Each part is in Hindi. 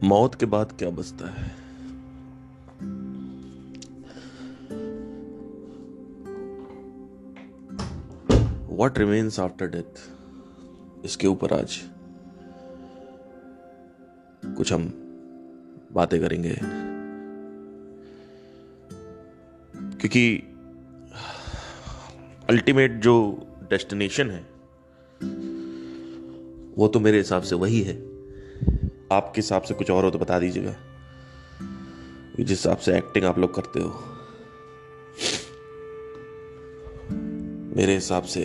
मौत के बाद क्या बचता है? What remains after death? इसके ऊपर आज कुछ हम बातें करेंगे, क्योंकि अल्टीमेट जो डेस्टिनेशन है वो तो मेरे हिसाब से वही है। आपके हिसाब से कुछ और हो तो बता दीजिएगा। जिस हिसाब से एक्टिंग आप लोग करते हो, मेरे हिसाब से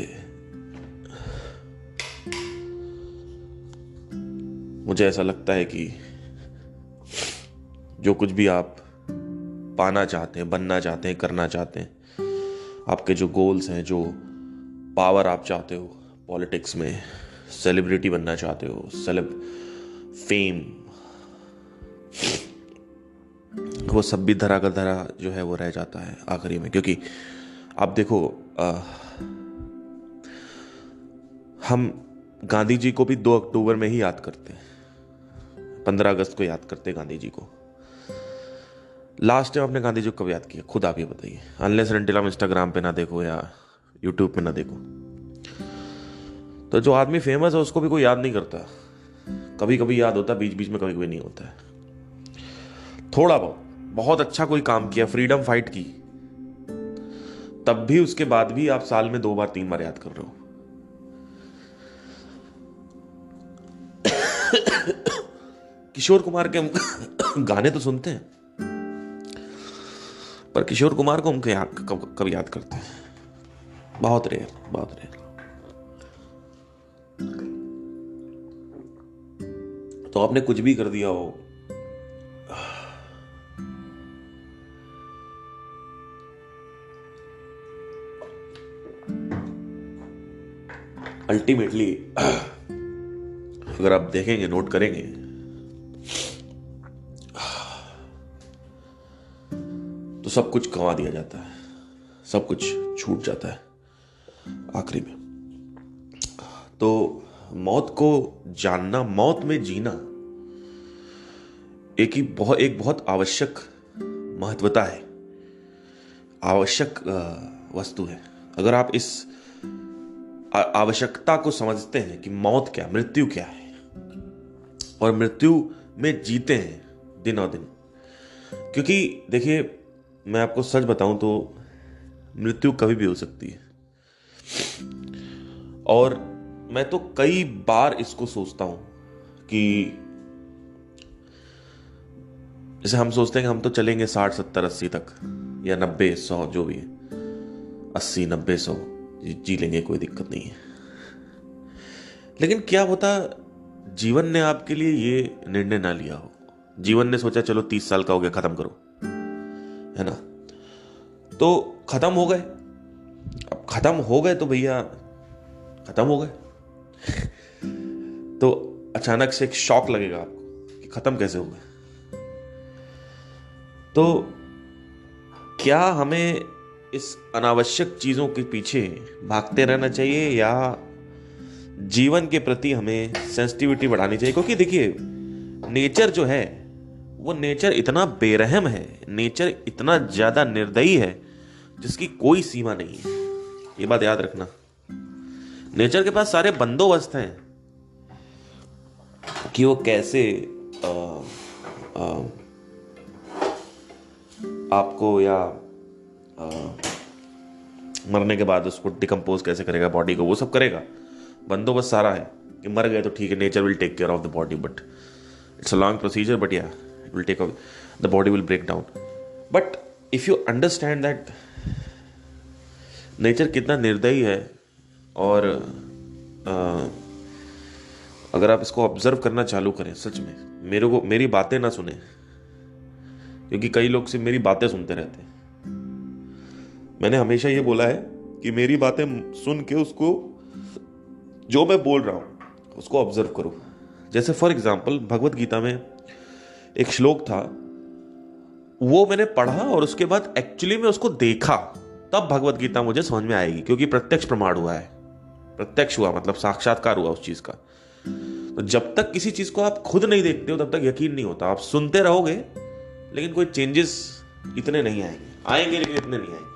मुझे ऐसा लगता है कि जो कुछ भी आप पाना चाहते हैं, बनना चाहते हैं, करना चाहते हैं, आपके जो गोल्स हैं, जो पावर आप चाहते हो पॉलिटिक्स में, सेलिब्रिटी बनना चाहते हो, फेम, वो सब भी धरा का धरा जो है वो रह जाता है आखिरी में। क्योंकि आप देखो, हम गांधी जी को भी 2 अक्टूबर में ही याद करते हैं, 15 अगस्त को याद करते हैं गांधी जी को। लास्ट टाइम आपने गांधी जी को कब याद किया, खुद आप ये बताइए। अनलेस एंड अनटिल आप इंस्टाग्राम पे ना देखो या यूट्यूब पे ना देखो, तो जो आदमी फेमस है उसको भी कोई याद नहीं करता। कभी कभी याद होता है, बीच बीच में कभी कभी नहीं होता है। थोड़ा बहुत अच्छा कोई काम किया, फ्रीडम फाइट की, तब भी उसके बाद भी आप साल में 2 बार 3 बार याद कर रहे हो। किशोर कुमार के हम गाने तो सुनते हैं, पर किशोर कुमार को हम कब याद करते हैं? बहुत रेयर, बहुत रेयर। तो आपने कुछ भी कर दिया हो, अल्टीमेटली अगर आप देखेंगे, नोट करेंगे, तो सब कुछ गंवा दिया जाता है, सब कुछ छूट जाता है आखिरी में। तो मौत को जानना, मौत में जीना एक बहुत आवश्यक महत्वता है, आवश्यक वस्तु है। अगर आप इस आवश्यकता को समझते हैं कि मौत क्या, मृत्यु क्या है, और मृत्यु में जीते हैं दिन और दिन। क्योंकि देखिए, मैं आपको सच बताऊं तो मृत्यु कभी भी हो सकती है, और मैं तो कई बार इसको सोचता हूं कि जैसे हम सोचते हैं कि हम तो चलेंगे 60, 70, 80 तक, या 90, 100, जो भी है, 80, 90, 100 जी लेंगे, कोई दिक्कत नहीं है। लेकिन क्या होता जीवन ने आपके लिए ये निर्णय ना लिया हो, जीवन ने सोचा चलो 30 साल का हो गया, खत्म करो, है ना? तो खत्म हो गए। अब खत्म हो गए तो भैया खत्म हो गए। तो अचानक से एक शॉक लगेगा आपको कि खत्म कैसे हो गए। तो क्या हमें इस अनावश्यक चीजों के पीछे भागते रहना चाहिए, या जीवन के प्रति हमें सेंसिटिविटी बढ़ानी चाहिए? क्योंकि देखिए, नेचर जो है वो नेचर इतना बेरहम है, नेचर इतना ज्यादा निर्दयी है जिसकी कोई सीमा नहीं है। ये बात याद रखना। नेचर के पास सारे बंदोबस्त हैं कि वो कैसे आपको, या मरने के बाद उसको डिकम्पोज कैसे करेगा बॉडी को, वो सब करेगा। बंदोबस्त सारा है कि मर गए तो ठीक है, nature will take care of the body, but it's a long procedure, but yeah it will take off, the body will break down. But if you understand that nature कितना निर्दयी है, और अगर आप इसको ऑब्जर्व करना चालू करें, सच में, मेरी बातें ना सुने, क्योंकि कई लोग सिर्फ मेरी बातें सुनते रहते हैं। मैंने हमेशा ये बोला है कि मेरी बातें सुन के उसको, जो मैं बोल रहा हूं उसको ऑब्जर्व करो। जैसे फॉर एग्जाम्पल, भगवत गीता में एक श्लोक था, वो मैंने पढ़ा और उसके बाद एक्चुअली में उसको देखा, तब भगवत गीता मुझे समझ में आएगी, क्योंकि प्रत्यक्ष प्रमाण हुआ है, प्रत्यक्ष हुआ मतलब साक्षात्कार हुआ उस चीज का। तो जब तक किसी चीज को आप खुद नहीं देखते हो तब तक यकीन नहीं होता। आप सुनते रहोगे लेकिन कोई चेंजेस इतने नहीं आएंगे लेकिन इतने नहीं आएंगे।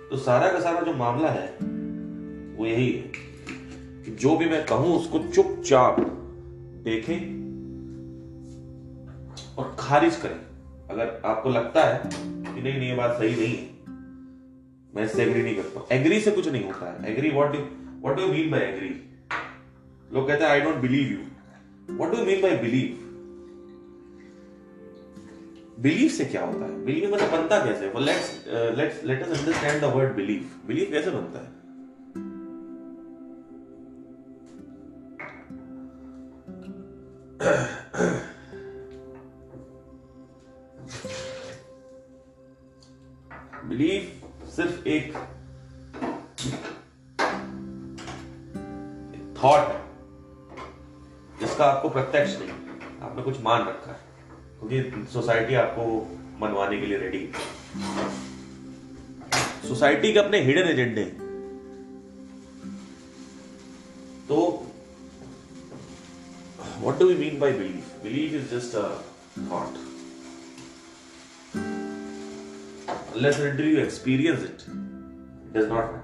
तो सारा का सारा जो मामला है वो यही है कि जो भी मैं कहूं उसको चुपचाप देखें और खारिज करें। अगर आपको लगता है कि नहीं ये बात सही नहीं है, मैं इससे एग्री नहीं करता। एग्री से कुछ नहीं होता है। Agree what do you mean by agree? लोग कहते हैं I don't believe you. What do you mean by believe? Believe से क्या होता है? बिलीव मतलब बनता कैसे? Let us understand the word believe. Believe कैसे बनता है? बिलीव सिर्फ एक थॉट है जिसका आपको प्रत्यक्ष नहीं, आपने कुछ मान रखा है क्योंकि सोसाइटी आपको मनवाने के लिए रेडी है। सोसाइटी के अपने हिडन एजेंडे। तो what do we mean by believe? Believe is just a thought. Unless and until you experience it, it does not matter.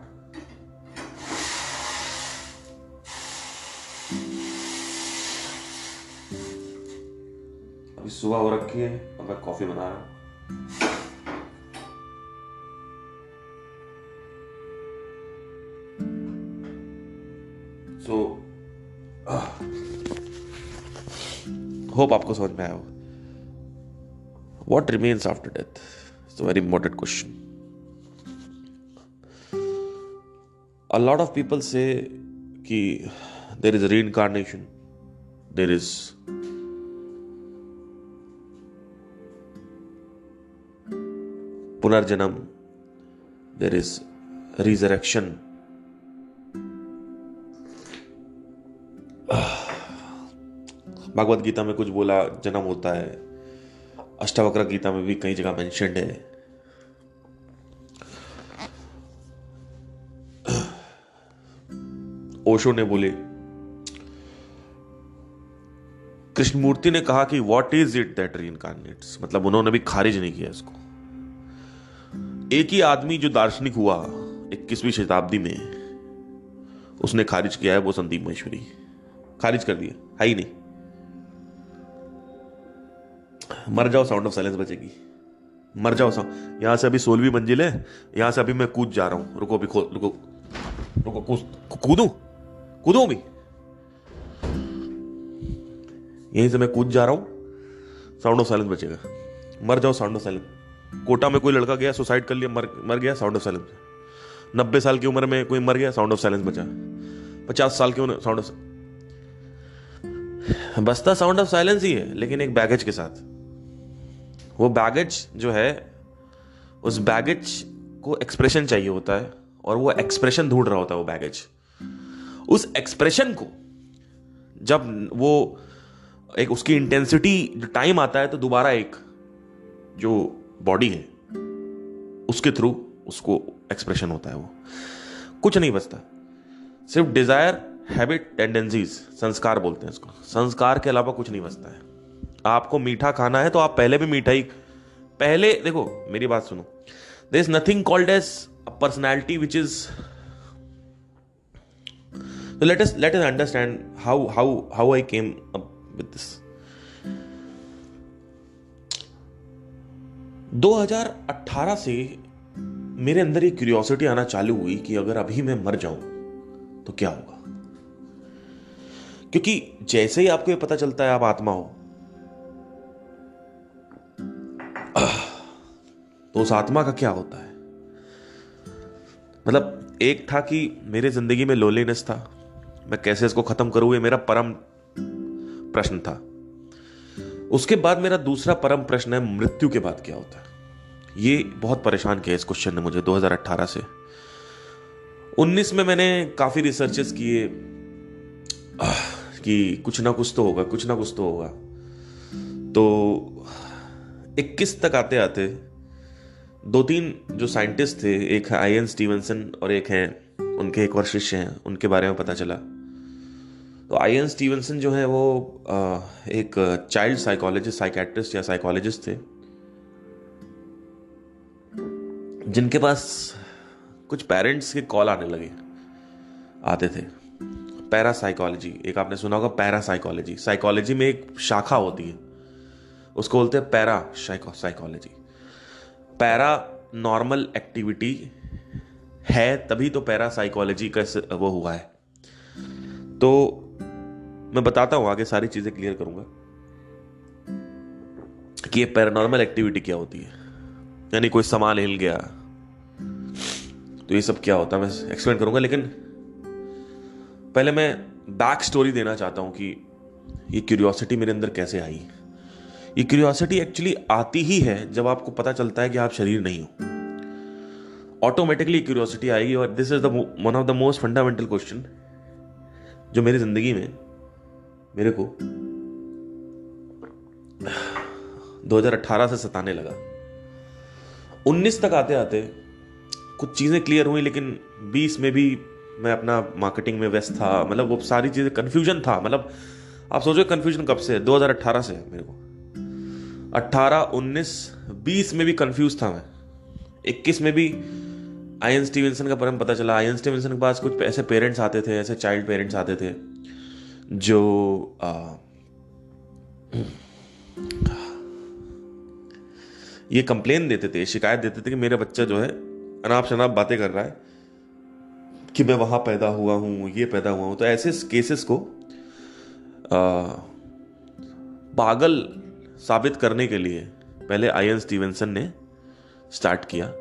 अभी सुबह हो रखी है और मैं कॉफी बना रहा हूं। होप आपको समझ में आया हो। What remains after death? It's a very important question. A lot of people say कि there is a reincarnation, there is पुनर्जन्म, there is resurrection. Bhagavad Gita में कुछ बोला जन्म होता है, अष्टावक्र गीता में भी कई जगह मेंशन्ड है। ओशो ने बोले, कृष्णमूर्ति ने कहा कि व्हाट इज इट दैट रीइंकार्नेट्स, मतलब उन्होंने भी खारिज नहीं किया इसको। एक ही आदमी जो दार्शनिक हुआ 21वीं शताब्दी में, उसने खारिज किया है, वो संदीप महेश्वरी। खारिज कर दिया, है ही नहीं। मर जाओ, साउंड ऑफ साइलेंस बचेगी। मर जाओ यहां से अभी 16वीं मंजिल है, यहां से अभी मैं कूद जा रहा हूं। रुको अभी रुको कूदू भी, यहीं से मैं कूद जा रहा हूं, साउंड ऑफ साइलेंस बचेगा। मर जाओ, साउंड ऑफ साइलेंस। कोटा में कोई लड़का गया, सुसाइड कर लिया, मर गया, साउंड ऑफ साइलेंस। 90 साल की उम्र में कोई मर गया, साउंड ऑफ साइलेंस बचा। 50 साल की उम्र, साउंड ऑफ बसता साउंड ऑफ साइलेंस ही है, लेकिन एक बैगेज के साथ। वो बैगेज जो है, उस बैगेज को एक्सप्रेशन चाहिए होता है और वो एक्सप्रेशन ढूंढ रहा होता है वो बैगेज। उस एक्सप्रेशन को जब वो एक उसकी इंटेंसिटी जो टाइम आता है, तो दोबारा एक जो बॉडी है उसके थ्रू उसको एक्सप्रेशन होता है। वो कुछ नहीं बचता, सिर्फ डिजायर, हैबिट, टेंडेंसीज, संस्कार बोलते हैं इसको। संस्कार के अलावा कुछ नहीं बचता है। आपको मीठा खाना है तो आप पहले भी मीठा ही, पहले देखो मेरी बात सुनो, there is nothing called as a personality which is, let us understand how I came up with this. 2018 से मेरे अंदर एक क्यूरियोसिटी आना चालू हुई कि अगर अभी मैं मर जाऊं तो क्या होगा। क्योंकि जैसे ही आपको ये पता चलता है आप आत्मा हो, तो उस आत्मा का क्या होता है। मतलब एक था कि मेरे जिंदगी में लोनलीनेस था, मैं कैसे इसको खत्म करूं, ये मेरा परम प्रश्न था। उसके बाद मेरा दूसरा परम प्रश्न है, मृत्यु के बाद क्या होता है। ये बहुत परेशान किया इस क्वेश्चन ने मुझे 2018 से। 19 में मैंने काफी रिसर्चेस किए कि कुछ ना कुछ तो होगा, कुछ ना कुछ तो होगा। तो 21 तक आते आते 2-3 जो साइंटिस्ट थे, एक है आईएन स्टीवनसन और एक हैं उनके एक और शिष्य हैं, उनके बारे में पता चला तो आईएन स्टीवनसन जो है वो एक चाइल्ड साइकोलॉजिस्ट, साइकेट्रिस्ट या साइकोलॉजिस्ट थे, जिनके पास कुछ पेरेंट्स के कॉल आने लगे, आते थे। पैरासाइकोलॉजी, एक आपने सुना होगा पैरासाइकोलॉजी, साइकोलॉजी में एक शाखा होती है, उसको बोलते हैं para psychology. Para normal activity है तभी तो पैरा साइकोलॉजी का वो हुआ है। तो मैं बताता हूं, आगे सारी चीजें क्लियर करूंगा कि ये पैरानॉर्मल एक्टिविटी क्या होती है, यानी कोई सामान हिल गया तो ये सब क्या होता है, मैं एक्सप्लेन करूंगा। लेकिन पहले मैं बैक स्टोरी देना चाहता हूं कि ये क्यूरियोसिटी मेरे अंदर कैसे आई। ये क्यूरियोसिटी एक्चुअली आती ही है जब आपको पता चलता है कि आप शरीर नहीं हो। ऑटोमेटिकली क्यूरियोसिटी आएगी, और this is the one of the most fundamental question जो मेरी जिंदगी में मेरे को 2018 से सताने लगा। 19 तक आते आते कुछ चीजें क्लियर हुई, लेकिन 20 में भी मैं अपना मार्केटिंग में व्यस्त था। मतलब वो सारी चीजें, कंफ्यूजन था। मतलब आप सोचो कंफ्यूजन कब से है? 2018 से मेरे को 18, 19, 20 में भी कंफ्यूज था मैं। 21 में भी आईएन स्टीवनसन का बारे में पता चला। आईएन स्टीवनसन के पास कुछ ऐसे पेरेंट्स आते थे, ऐसे चाइल्ड पेरेंट्स आते थे जो ये कंप्लेन देते थे, शिकायत देते थे कि मेरा बच्चा जो है अनाप शनाप बातें कर रहा है, कि मैं वहां पैदा हुआ हूं, ये पैदा हुआ हूं। तो ऐसे केसेस को पागल साबित करने के लिए पहले आईएन स्टीवनसन ने स्टार्ट किया।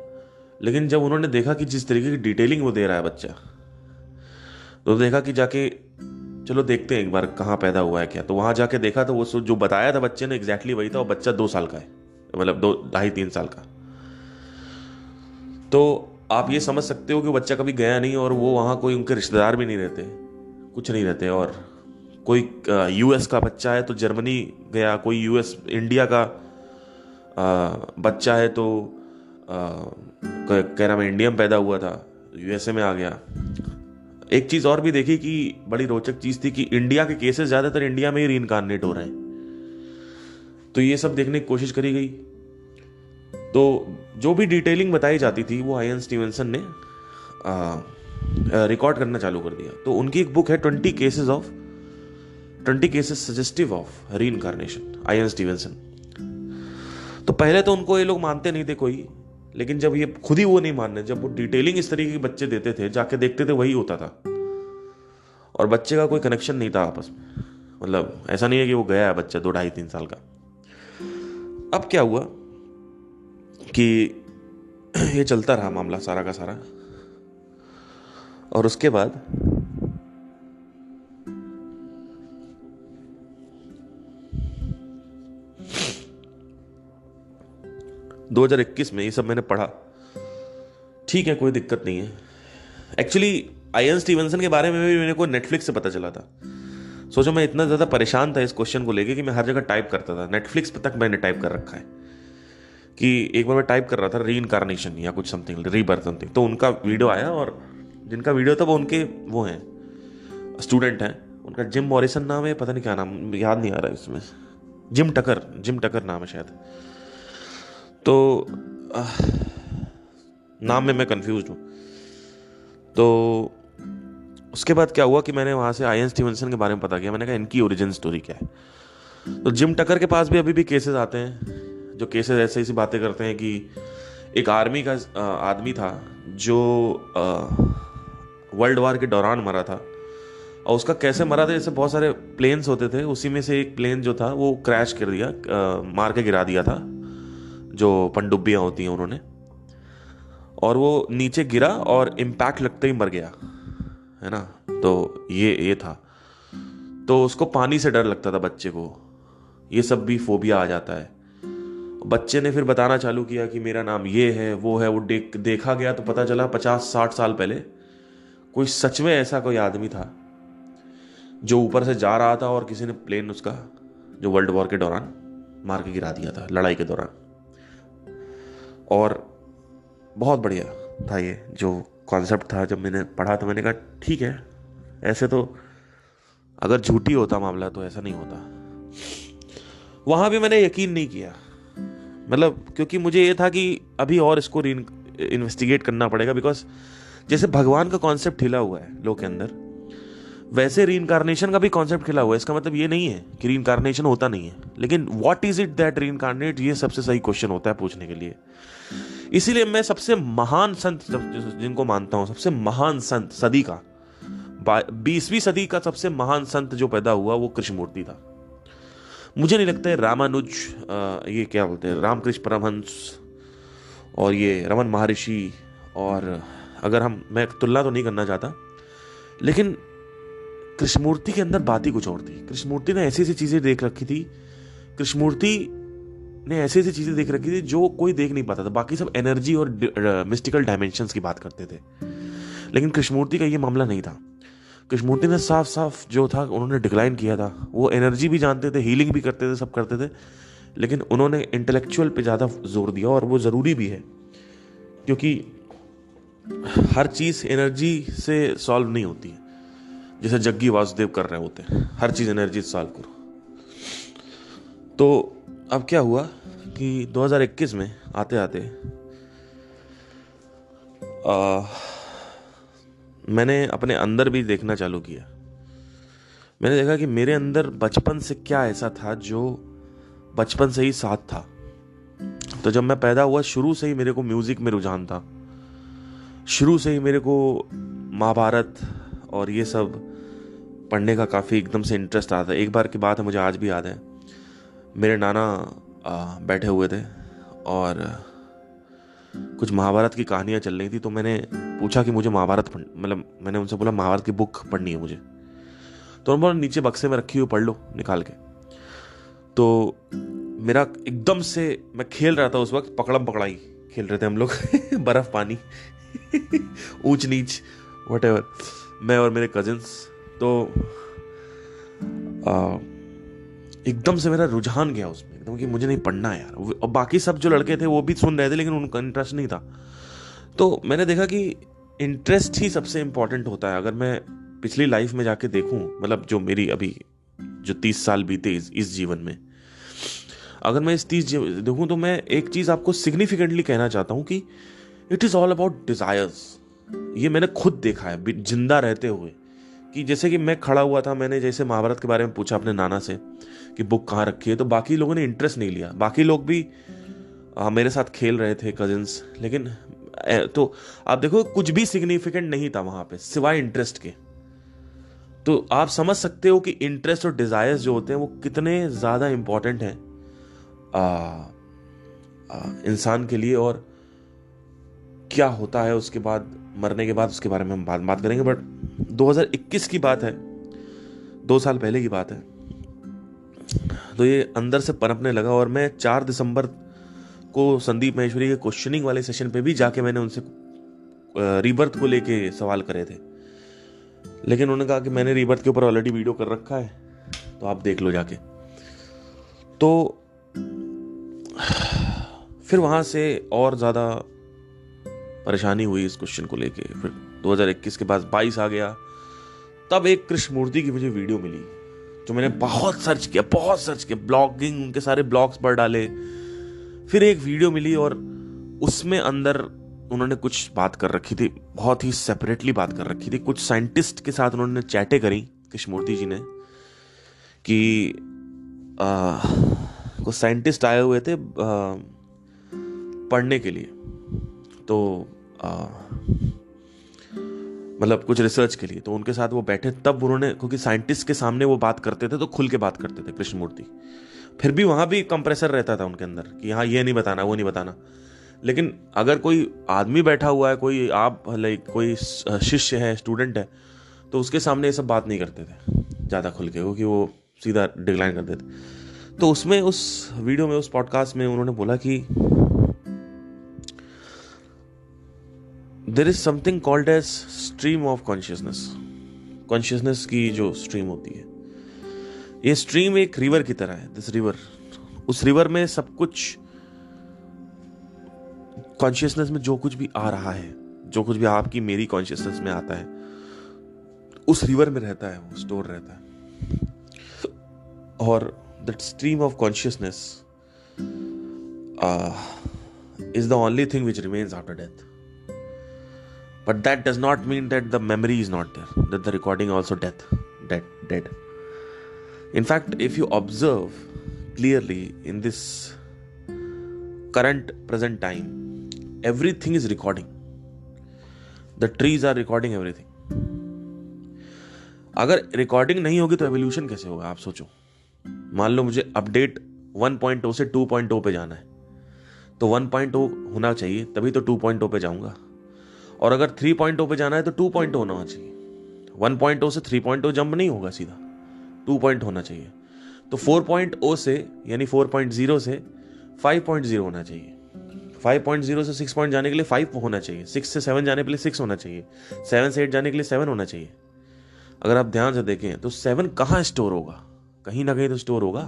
लेकिन जब उन्होंने देखा कि जिस तरीके की डिटेलिंग वो दे रहा है बच्चा, तो देखा कि जाके चलो देखते हैं एक बार कहाँ पैदा हुआ है क्या। तो वहां जाके देखा तो वो जो बताया था बच्चे ने एग्जैक्टली वही था। और बच्चा 2 साल का है, मतलब 2-2.5-3 साल का। तो आप ये समझ सकते हो कि बच्चा कभी गया नहीं, और वो वहाँ कोई उनके रिश्तेदार भी नहीं रहते, कुछ नहीं रहते। और कोई यूएस का बच्चा है तो जर्मनी गया, कोई यूएस इंडिया का बच्चा है तो कह रहा मैं इंडिया में पैदा हुआ था, यूएसए में आ गया। एक चीज़ और भी देखी कि बड़ी रोचक चीज़ थी कि इंडिया के केसेस ज़्यादातर इंडिया में ही रीइनकार्नेट हो रहे हैं। तो ये सब देखने की कोशिश करी गई। तो जो भी डिटेलिंग बताई जाती थी वो आईएन स्टीवनसन ने रिकॉर्ड करना चालू कर दिया। तो उनकी एक बुक है 20 cases suggestive of reincarnation, Ian Stevenson. तो पहले तो उनको ये लोग मानते नहीं थे कोई, लेकिन जब ये खुद ही वो नहीं मानने, जब वो डिटेलिंग इस तरीके के बच्चे देते थे, जाके देखते थे वही होता था। और बच्चे का कोई कनेक्शन नहीं था आपस में। मतलब ऐसा नहीं है कि वो गया है बच्चा 2-2.5-3 साल का। अब क्या हुआ कि ये चलता रहा मामला सारा का सारा। और उसके बाद दो 2021 में ये सब मैंने पढ़ा। ठीक है, कोई दिक्कत नहीं है। एक्चुअली आईएन स्टीवनसन के बारे में भी मेरे को नेटफ्लिक्स से पता चला था। सोचो मैं इतना ज़्यादा परेशान था इस क्वेश्चन को लेके कि मैं हर जगह टाइप करता था। नेटफ्लिक्स पे तक मैंने टाइप कर रखा है कि एक बार मैं टाइप कर रहा था रीइनकार्नेशन या कुछ समथिंग, रीबर्थ समथिंग, तो उनका वीडियो आया। और जिनका वीडियो था वो उनके वो हैं, स्टूडेंट हैं। उनका जिम मॉरिसन नाम है, पता नहीं क्या नाम, याद नहीं आ रहा है इसमें। जिम टकर नाम है शायद। तो नाम में मैं कंफ्यूज हूँ। तो उसके बाद क्या हुआ कि मैंने वहाँ से आईएन स्टीवनसन के बारे में पता किया। मैंने कहा इनकी ओरिजिन स्टोरी क्या है। तो जिम टकर के पास भी अभी भी केसेस आते हैं, जो केसेस ऐसे ऐसी बातें करते हैं कि एक आर्मी का आदमी था जो वर्ल्ड वार के दौरान मरा था। और उसका कैसे मरा था, जैसे बहुत सारे प्लेन्स होते थे, उसी में से एक प्लेन जो था वो क्रैश कर दिया, मार के गिरा दिया था, जो पनडुब्बियाँ होती हैं उन्होंने। और वो नीचे गिरा और इम्पैक्ट लगते ही मर गया, है ना। तो ये था। तो उसको पानी से डर लगता था बच्चे को, ये सब भी फोबिया आ जाता है। बच्चे ने फिर बताना चालू किया कि मेरा नाम ये है वो है। वो देखा गया तो पता चला 50-60 साल पहले कोई सच में ऐसा कोई आदमी था जो ऊपर से जा रहा था और किसी ने प्लेन उसका जो वर्ल्ड वॉर के दौरान मार के गिरा दिया था, लड़ाई के दौरान। और बहुत बढ़िया था ये जो कॉन्सेप्ट था। जब मैंने पढ़ा तो मैंने कहा ठीक है, ऐसे तो अगर झूठी होता मामला तो ऐसा नहीं होता। वहां भी मैंने यकीन नहीं किया, मतलब क्योंकि मुझे ये था कि अभी और इसको इन्वेस्टिगेट करना पड़ेगा, बिकॉज जैसे भगवान का कॉन्सेप्ट हिला हुआ है लोग के अंदर, वैसे रीइंकार्नेशन का भी कॉन्सेप्ट खिला हुआ है। इसका मतलब ये नहीं है कि रीइंकार्नेशन होता नहीं है, लेकिन व्हाट इज इट दैट रीइंकार्नेट, ये सबसे सही क्वेश्चन होता है पूछने के लिए। इसीलिए मैं सबसे महान संत जिनको मानता हूं, सबसे महान संत सदी का, 20वीं सदी का सबसे महान संत जो पैदा हुआ वो कृष्णमूर्ति था। मुझे नहीं लगता है रामानुज, ये क्या बोलते हैं, रामकृष्ण परमहंस और ये रमन महर्षि, और अगर मैं तुलना तो नहीं करना चाहता, लेकिन कृष्णमूर्ति के अंदर बात ही कुछ और थी। कृष्णमूर्ति ने ऐसी ऐसी चीजें देख रखी थी, कृष्णमूर्ति ने ऐसी ऐसी चीजें देख रखी थी जो कोई देख नहीं पाता था। बाकी सब एनर्जी और मिस्टिकल डायमेंशंस की बात करते थे, लेकिन कृष्णमूर्ति का ये मामला नहीं था। कृष्णमूर्ति ने साफ साफ जो था उन्होंने डिक्लाइन किया था। वो एनर्जी भी जानते थे, हीलिंग भी करते थे, सब करते थे, लेकिन उन्होंने इंटेलेक्चुअल पे ज़्यादा जोर दिया, और वो ज़रूरी भी है, क्योंकि हर चीज़ एनर्जी से सॉल्व नहीं होती है। जैसे जग्गी वासुदेव कर रहे होते हैं, हर चीज़ एनर्जी से सॉल्व करो। तो अब क्या हुआ कि 2021 में आते आते मैंने अपने अंदर भी देखना चालू किया। मैंने देखा कि मेरे अंदर बचपन से क्या ऐसा था जो बचपन से ही साथ था। तो जब मैं पैदा हुआ, शुरू से ही मेरे को म्यूजिक में रुझान था, शुरू से ही मेरे को महाभारत और ये सब पढ़ने का काफ़ी एकदम से इंटरेस्ट आता है। एक बार की बात है, मुझे आज भी याद है, मेरे नाना बैठे हुए थे और कुछ महाभारत की कहानियाँ चल रही थी। तो मैंने पूछा कि मुझे महाभारत मतलब मैंने उनसे बोला महाभारत की बुक पढ़नी है मुझे। तो उन्होंने बोला नीचे बक्से में रखी हुई, पढ़ लो निकाल के। तो मेरा एकदम से, मैं खेल रहा था उस वक्त, पकड़म पकड़ाई खेल रहे थे हम लोग बर्फ पानी ऊंच नीच व्हाटएवर, मैं और मेरे कजिन्स। तो एकदम से मेरा रुझान गया उसमें एकदम कि मुझे नहीं पढ़ना है यार। और बाकी सब जो लड़के थे वो भी सुन रहे थे, लेकिन उनका इंटरेस्ट नहीं था। तो मैंने देखा कि इंटरेस्ट ही सबसे इंपॉर्टेंट होता है। अगर मैं पिछली लाइफ में जाके देखूं, मतलब जो मेरी अभी जो 30 साल बीते इस जीवन में, अगर मैं इस 30 देखूं, तो मैं एक चीज आपको सिग्निफिकेंटली कहना चाहता हूं कि it is all about desires. ये मैंने खुद देखा है जिंदा रहते हुए, कि जैसे कि मैं खड़ा हुआ था, मैंने जैसे महाभारत के बारे में पूछा अपने नाना से कि बुक कहाँ रखी है, तो बाकी लोगों ने इंटरेस्ट नहीं लिया। बाकी लोग भी मेरे साथ खेल रहे थे, कजिन्स, लेकिन तो आप देखो कुछ भी सिग्निफिकेंट नहीं था वहां पे सिवाय इंटरेस्ट के। तो आप समझ सकते हो कि इंटरेस्ट और डिजायर्स जो होते हैं वो कितने ज्यादा इंपॉर्टेंट हैं इंसान के लिए, और क्या होता है उसके बाद, मरने के बाद, उसके बारे में हम बात करेंगे। बट 2021 की बात है, 2 साल पहले की बात है। तो ये अंदर से पनपने लगा, और मैं 4 दिसंबर को संदीप महेश्वरी के क्वेश्चनिंग वाले सेशन पे भी जाके मैंने उनसे रीबर्थ को लेके सवाल करे थे, लेकिन उन्होंने कहा कि मैंने रीबर्थ के ऊपर ऑलरेडी वीडियो कर रखा है, तो आप देख लो जाके। तो फिर वहां से और ज्यादा परेशानी हुई इस क्वेश्चन को लेके। फिर 2021 के बाद 22 आ गया, तब एक कृष्णमूर्ति की मुझे वीडियो मिली, जो मैंने बहुत सर्च किया, ब्लॉगिंग, उनके सारे ब्लॉग्स पढ़ डाले। फिर एक वीडियो मिली और उसमें अंदर उन्होंने कुछ बात कर रखी थी, बहुत ही सेपरेटली बात कर रखी थी। कुछ साइंटिस्ट के साथ उन्होंने चैटें करी कृष्णमूर्ति जी ने, कि कुछ साइंटिस्ट आए हुए थे पढ़ने के लिए, तो मतलब कुछ रिसर्च के लिए। तो उनके साथ वो बैठे, तब उन्होंने, क्योंकि साइंटिस्ट के सामने वो बात करते थे तो खुल के बात करते थे कृष्णमूर्ति। फिर भी वहां भी कंप्रेसर रहता था उनके अंदर कि हाँ ये नहीं बताना, वो नहीं बताना। लेकिन अगर कोई आदमी बैठा हुआ है, कोई आप लाइक कोई शिष्य है, स्टूडेंट है, तो उसके सामने ये सब बात नहीं करते थे ज़्यादा खुल के, क्योंकि वो सीधा डिक्लाइन कर देते। तो उसमें, उस वीडियो में, उस पॉडकास्ट में उन्होंने बोला कि there is something called as stream of consciousness की जो स्ट्रीम होती है, ये स्ट्रीम एक रिवर की तरह है। दिस रिवर, उस रिवर में सब कुछ, कॉन्शियसनेस में जो कुछ भी आ रहा है, जो कुछ भी आपकी मेरी कॉन्शियसनेस में आता है, उस रिवर में रहता है, वो स्टोर रहता है। or that stream of consciousness is the only thing which remains after death. But that does not mean that the memory is not there, that the recording also dead. In fact, if you observe clearly in this current present time, everything is recording. The trees are recording everything. अगर रिकॉर्डिंग नहीं होगी तो एवोल्यूशन कैसे होगा? आप सोचो, मान लो मुझे अपडेट 1.0 से 2.0 पे जाना है, तो 1.0 होना चाहिए, तभी तो 2.0 पे जाऊंगा। और अगर 3.0 पे जाना है तो 2.0 होना चाहिए। 1.0 से 3.0 जंप नहीं होगा, सीधा 2.0 होना चाहिए। तो 4.0 से यानी 4.0 से 5.0 होना चाहिए। 5.0 से 6 पॉइंट जाने के लिए 5 होना चाहिए। 6 से 7 जाने के लिए 6 होना चाहिए। 7 से 8 जाने के लिए 7 होना चाहिए। अगर आप ध्यान से देखें तो 7 कहाँ स्टोर होगा? कहीं ना कहीं तो स्टोर होगा।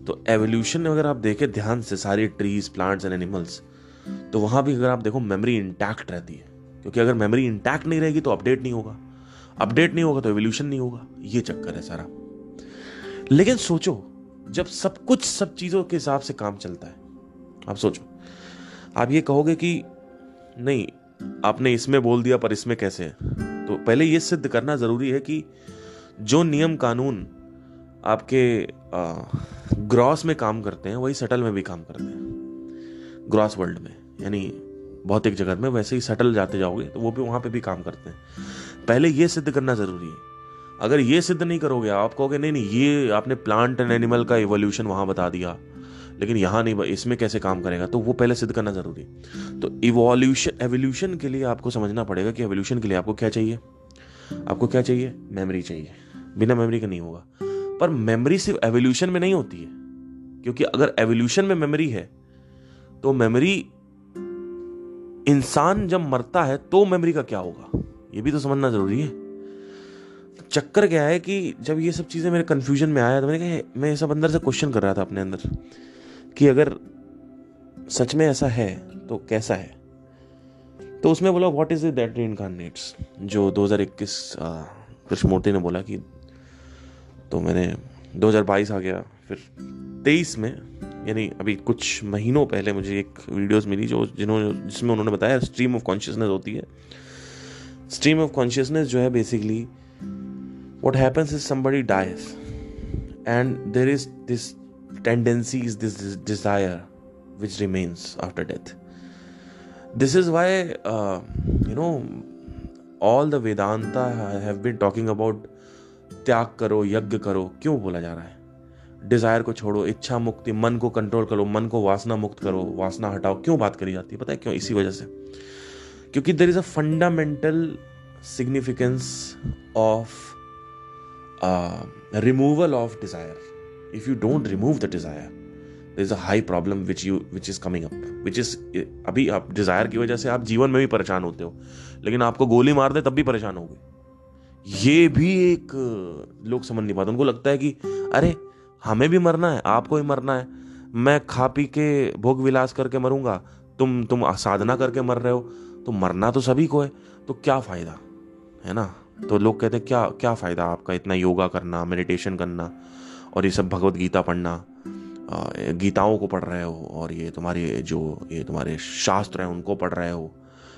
तो एवोल्यूशन में अगर आप देखें ध्यान से सारी ट्रीज, प्लांट्स एंड एनिमल्स, तो वहां भी अगर आप देखो मेमोरी इंटैक्ट रहती है, क्योंकि अगर मेमोरी इंटैक्ट नहीं रहेगी तो अपडेट नहीं होगा, अपडेट नहीं होगा तो एवोल्यूशन नहीं होगा। ये चक्कर है सारा। लेकिन सोचो, जब सब कुछ सब चीजों के हिसाब से काम चलता है, आप सोचो, आप ये कहोगे कि नहीं आपने इसमें बोल दिया पर इसमें कैसे है? तो पहले ये सिद्ध करना जरूरी है कि जो नियम कानून आपके ग्रॉस में काम करते हैं वही सटल में भी काम करते हैं। ग्रॉस वर्ल्ड में यानी भौतिक जगत में, वैसे ही सटल जाते जाओगे तो वो भी वहां पे भी काम करते हैं। पहले ये सिद्ध करना जरूरी है। अगर ये सिद्ध नहीं करोगे, आप कहोगे नहीं ये आपने प्लांट एंड एनिमल का इवोल्यूशन वहां बता दिया लेकिन यहां नहीं, इसमें कैसे काम करेगा, तो वो पहले सिद्ध करना जरूरी है। तो एवोल्यूशन के लिए आपको समझना पड़ेगा कि एवोल्यूशन के लिए आपको क्या चाहिए। आपको क्या चाहिए? मेमोरी चाहिए। बिना मेमोरी का नहीं होगा। पर मेमोरी सिर्फ एवोल्यूशन में नहीं होती है, क्योंकि अगर एवोल्यूशन में मेमोरी है तो मेमोरी, इंसान जब मरता है तो मेमोरी का क्या होगा, ये भी तो समझना जरूरी है। चक्कर क्या है कि जब ये सब चीजें मेरे कंफ्यूजन में आया तो मैंने कहा, मैं ये सब अंदर से क्वेश्चन कर रहा था अपने अंदर कि अगर सच में ऐसा है तो कैसा है। तो उसमें बोला व्हाट इज इट दैट रीइंकार्नेट्स, जो 2021 कृष्णमूर्ति ने बोला कि, तो मैंने 2022 आ गया, फिर 23 में यानी अभी कुछ महीनों पहले मुझे एक वीडियोस मिली जिसमें उन्होंने बताया स्ट्रीम ऑफ कॉन्शियसनेस होती है। स्ट्रीम ऑफ कॉन्शियसनेस जो है basically what happens is somebody dies and there is this tendency, is this desire which remains after death. This is why all the Vedanta have been talking about त्याग करो, यज्ञ करो। क्यों बोला जा रहा है? डिजायर को छोड़ो, इच्छा मुक्ति, मन को कंट्रोल करो, मन को वासना मुक्त करो, वासना हटाओ। क्यों बात करी जाती है? पता है क्यों? इसी वजह से, क्योंकि there is a fundamental significance of removal of desire. If you don't remove the desire, there is a high problem which is coming up, which is अभी आप डिजायर की वजह से आप जीवन में भी परेशान होते हो, लेकिन आपको गोली मार दे तब भी परेशान होगे। ये भी एक लोग समझ नहीं पाते। उनको लगता है कि अरे हमें भी मरना है, आपको भी मरना है, मैं खा पी के भोग विलास करके मरूंगा, तुम साधना करके मर रहे हो, तो मरना तो सभी को है, तो क्या फायदा है ना। तो लोग कहते हैं क्या फायदा आपका इतना योगा करना, मेडिटेशन करना और ये सब भगवत गीता पढ़ना, गीताओं को पढ़ रहे हो, और ये तुम्हारे शास्त्र हैं उनको पढ़ रहे हो,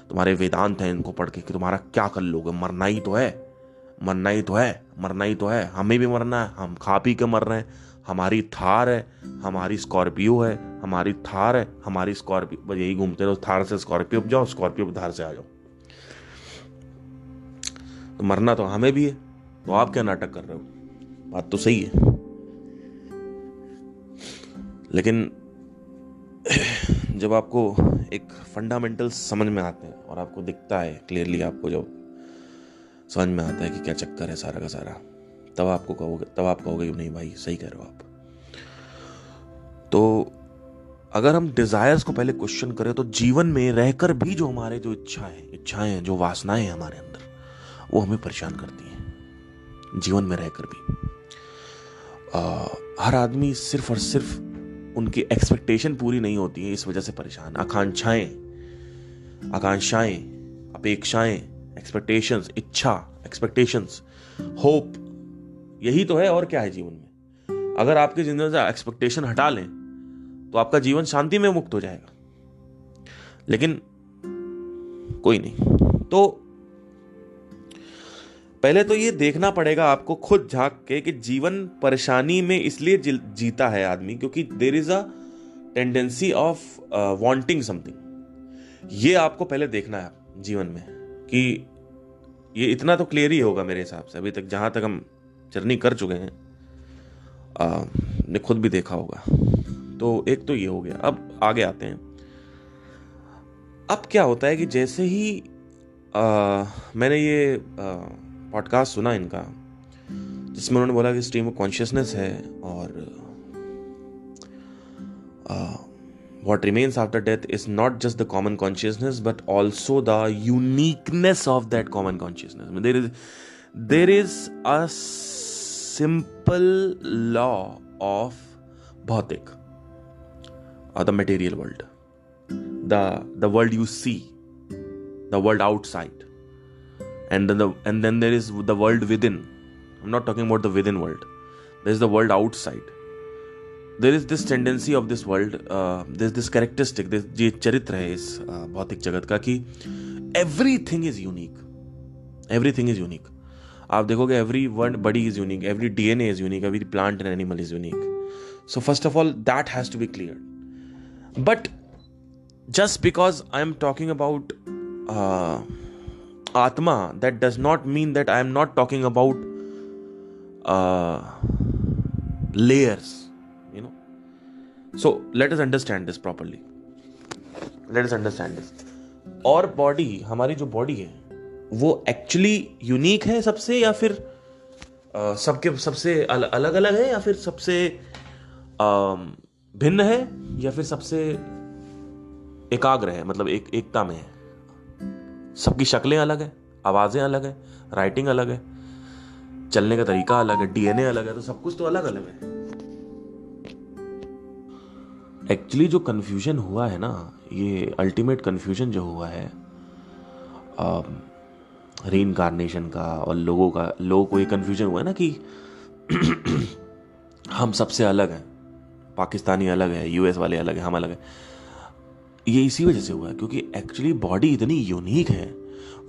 तुम्हारे वेदांत हैं इनको पढ़ के कि तुम्हारा क्या कर लोगे? मरना ही तो है, मरना ही तो है, मरना ही तो है। हमें भी मरना है, हम खा पी के मर रहे हैं। हमारी थार है, हमारी स्कॉर्पियो है, हमारी थार है, हमारी स्कॉर्पियो, बस यही घूमते रहो, थार से स्कॉर्पियो पे जाओ, स्कॉर्पियो पे थार से आ जाओ। तो मरना तो हमें भी है, तो आप क्या नाटक कर रहे हो? बात तो सही है, लेकिन जब आपको एक फंडामेंटल समझ में आते हैं और आपको दिखता है क्लियरली, आपको जो समझ में आता है कि क्या चक्कर है सारा का सारा, तब आप कहोगे नहीं भाई सही कह रहे हो आप। तो अगर हम डिजायर्स को पहले क्वेश्चन करें तो जीवन में रहकर भी जो हमारे जो इच्छाएं हैं, जो वासनाएं हैं हमारे अंदर, वो हमें परेशान करती हैं जीवन में रहकर भी। हर आदमी सिर्फ और सिर्फ उनकी एक्सपेक्टेशन पूरी नहीं होती है, इस वजह से परेशान। आकांक्षाएं, अपेक्षाएं, एक्सपेक्टेशंस, इच्छा, एक्सपेक्टेशंस, होप, यही तो है और क्या है जीवन में। अगर आपकी जिंदगी से एक्सपेक्टेशन हटा लें तो आपका जीवन शांति में मुक्त हो जाएगा। लेकिन कोई नहीं। तो पहले तो ये देखना पड़ेगा आपको खुद झांक के कि जीवन परेशानी में इसलिए जीता है आदमी क्योंकि there is a tendency of wanting something. ये आपको पहले देखना है जीवन में कि ये इतना तो क्लियर ही होगा मेरे हिसाब से, अभी तक जहां तक हम जर्नी कर चुके हैं, ने खुद भी देखा होगा। तो एक तो ये हो गया। अब आगे आते हैं। अब क्या होता है कि जैसे ही मैंने ये पॉडकास्ट सुना इनका, जिसमें उन्होंने बोला कि स्ट्रीम ऑफ कॉन्शियसनेस है और what remains after death is not just the common consciousness but also the uniqueness of that common consciousness. I mean, there is a simple law of bhautik, or the material world, the world you see, the world outside, and then there is the world within. I'm not talking about the within world. There is the world outside. There is this tendency of this world, there's this characteristic, ये चरित्र है इस भौतिक जगत का कि everything is unique. Everything is unique. आप देखोगे every one body is unique, every DNA is unique, every plant and animal is unique. So first of all, that has to be cleared. But just because I am talking about Atma, that does not mean that I am not talking about layers. So let us understand this properly. Let us understand this. और बॉडी, हमारी जो बॉडी है वो एक्चुअली यूनिक है सबसे, या फिर सबके सबसे अलग अलग है, या फिर सबसे भिन्न है, या फिर सबसे एकाग्र है, मतलब एकता में है। सबकी शक्लें अलग है, आवाजें अलग है, राइटिंग अलग है, चलने का तरीका अलग है, डीएनए अलग है, तो सब कुछ तो अलग अलग है। एक्चुअली जो कन्फ्यूजन हुआ है ना, ये अल्टीमेट कन्फ्यूजन जो हुआ है रीइंकार्नेशन का, और लोगों को ये कन्फ्यूजन हुआ है ना कि हम सबसे अलग हैं, पाकिस्तानी अलग है, यूएस वाले अलग है, हम अलग है। ये इसी वजह से हुआ है क्योंकि एक्चुअली बॉडी इतनी यूनिक है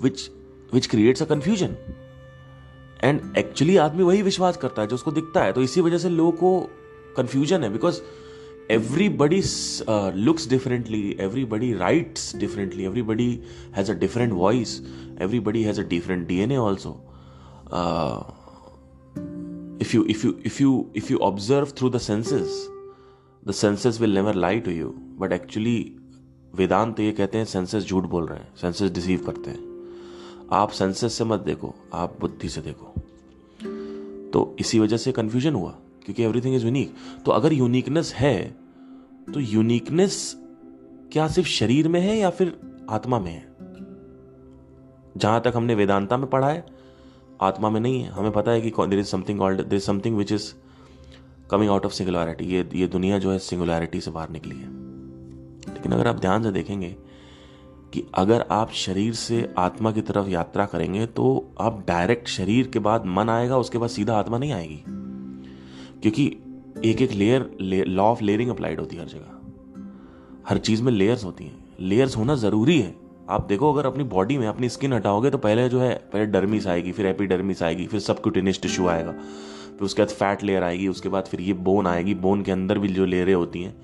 which creates a confusion. And actually आदमी वही विश्वास करता है जो उसको दिखता है। तो इसी वजह से लोगों को कन्फ्यूजन है, because everybody looks differently, everybody writes differently, everybody has a different voice, everybody has a different DNA also. If you observe through the senses will never lie to you, but actually वेदांत ये कहते हैं सेंसेस झूठ बोल रहे हैं, सेंसेस डिसीव करते हैं। आप सेंसेस से मत देखो, आप बुद्धि से देखो। तो इसी वजह से कंफ्यूजन हुआ क्योंकि एवरीथिंग इज यूनिक। तो अगर यूनिकनेस है तो यूनिकनेस क्या सिर्फ शरीर में है या फिर आत्मा में है? जहां तक हमने वेदांता में पढ़ा है, आत्मा में नहीं है। हमें पता है कि there is something which is coming out of singularity. ये दुनिया जो है सिंगुलैरिटी से बाहर निकली है। लेकिन अगर आप ध्यान से देखेंगे कि अगर आप शरीर से आत्मा की तरफ यात्रा करेंगे तो आप डायरेक्ट शरीर के बाद मन आएगा, उसके बाद सीधा आत्मा नहीं आएगी, क्योंकि एक एक लॉ ऑफ लेयरिंग अप्लाइड होती है हर जगह। हर चीज में लेयर्स होती हैं, लेयर्स होना जरूरी है। आप देखो, अगर अपनी बॉडी में अपनी स्किन हटाओगे तो पहले डर्मिस आएगी, फिर एपिडर्मिस आएगी, फिर सबक्यूटेनियस टिश्यू आएगा, फिर उसके बाद फैट लेयर आएगी, उसके बाद फिर ये बोन आएगी। बोन के अंदर भी जो लेयरें होती हैं,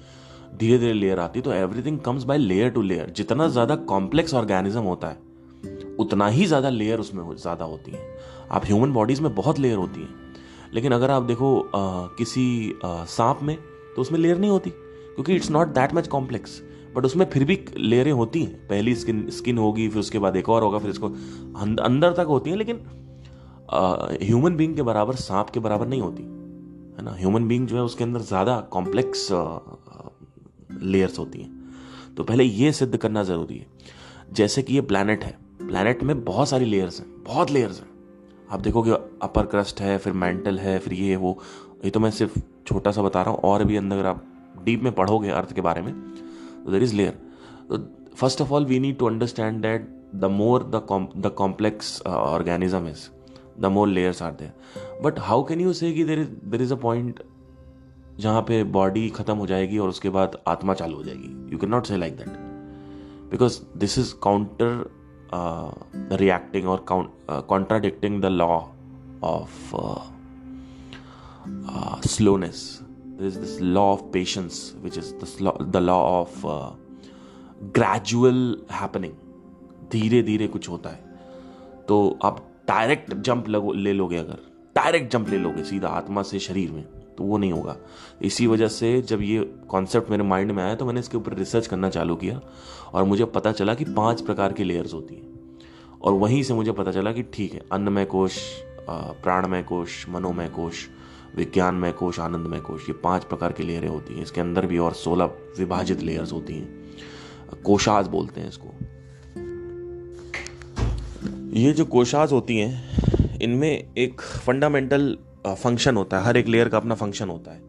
धीरे धीरे लेयर आती है। तो everything comes by layer to layer. जितना ज्यादा कॉम्प्लेक्स ऑर्गेनिज्म होता है उतना ही ज्यादा लेयर उसमें ज्यादा होती है। आप ह्यूमन बॉडीज में बहुत लेयर होती है, लेकिन अगर आप देखो किसी सांप में तो उसमें लेयर नहीं होती, क्योंकि it's not that much complex. But उसमें फिर भी लेयरें होती हैं। पहली स्किन होगी, फिर उसके बाद एक और होगा, फिर इसको अंदर तक होती है। लेकिन ह्यूमन बीइंग के बराबर, सांप के बराबर नहीं होती, है ना। ह्यूमन बीइंग जो है उसके अंदर ज्यादा कॉम्प्लेक्स लेयर्स होती हैं। तो पहले ये सिद्ध करना जरूरी है। जैसे कि ये प्लैनेट है, प्लैनेट में बहुत सारी लेयर्स हैं, बहुत लेयर्स हैं। आप देखोगे अपर क्रस्ट है, फिर मेंटल है, फिर ये वो। ये तो मैं सिर्फ छोटा सा बता रहा हूँ, और भी अंदर आप डीप में पढ़ोगे अर्थ के बारे में तो there is layer. First of all we need to understand that the more the complex organism is, the more layers are there. But how can you say कि देयर इज अ पॉइंट जहाँ पे बॉडी खत्म हो जाएगी और उसके बाद आत्मा चालू हो जाएगी. यू कैन नॉट से like that, because this is counter reacting or contradicting the law of slowness. There is this law of patience, which is the law of gradual happening. धीरे धीरे कुछ होता है. तो आप डायरेक्ट जंप ले लोगे, अगर डायरेक्ट जंप ले लोगे सीधा आत्मा से शरीर में, तो वो नहीं होगा. इसी वजह से जब ये कॉन्सेप्ट मेरे माइंड में आया तो मैंने इसके ऊपर रिसर्च करना चालू किया और मुझे पता चला कि 5 प्रकार की लेयर्स होती हैं. और वहीं से मुझे पता चला कि ठीक है, अन्नमय कोश, प्राणमय कोश, मनोमय कोश, विज्ञानमय कोश, आनंदमय कोश, ये 5 प्रकार की लेयरें होती हैं. इसके अंदर भी और 16 विभाजित लेयर्स होती हैं. कोशाज बोलते हैं इसको. ये जो कोशाज होती हैं, इनमें एक फंडामेंटल फंक्शन होता है. हर एक लेयर का अपना फंक्शन होता है.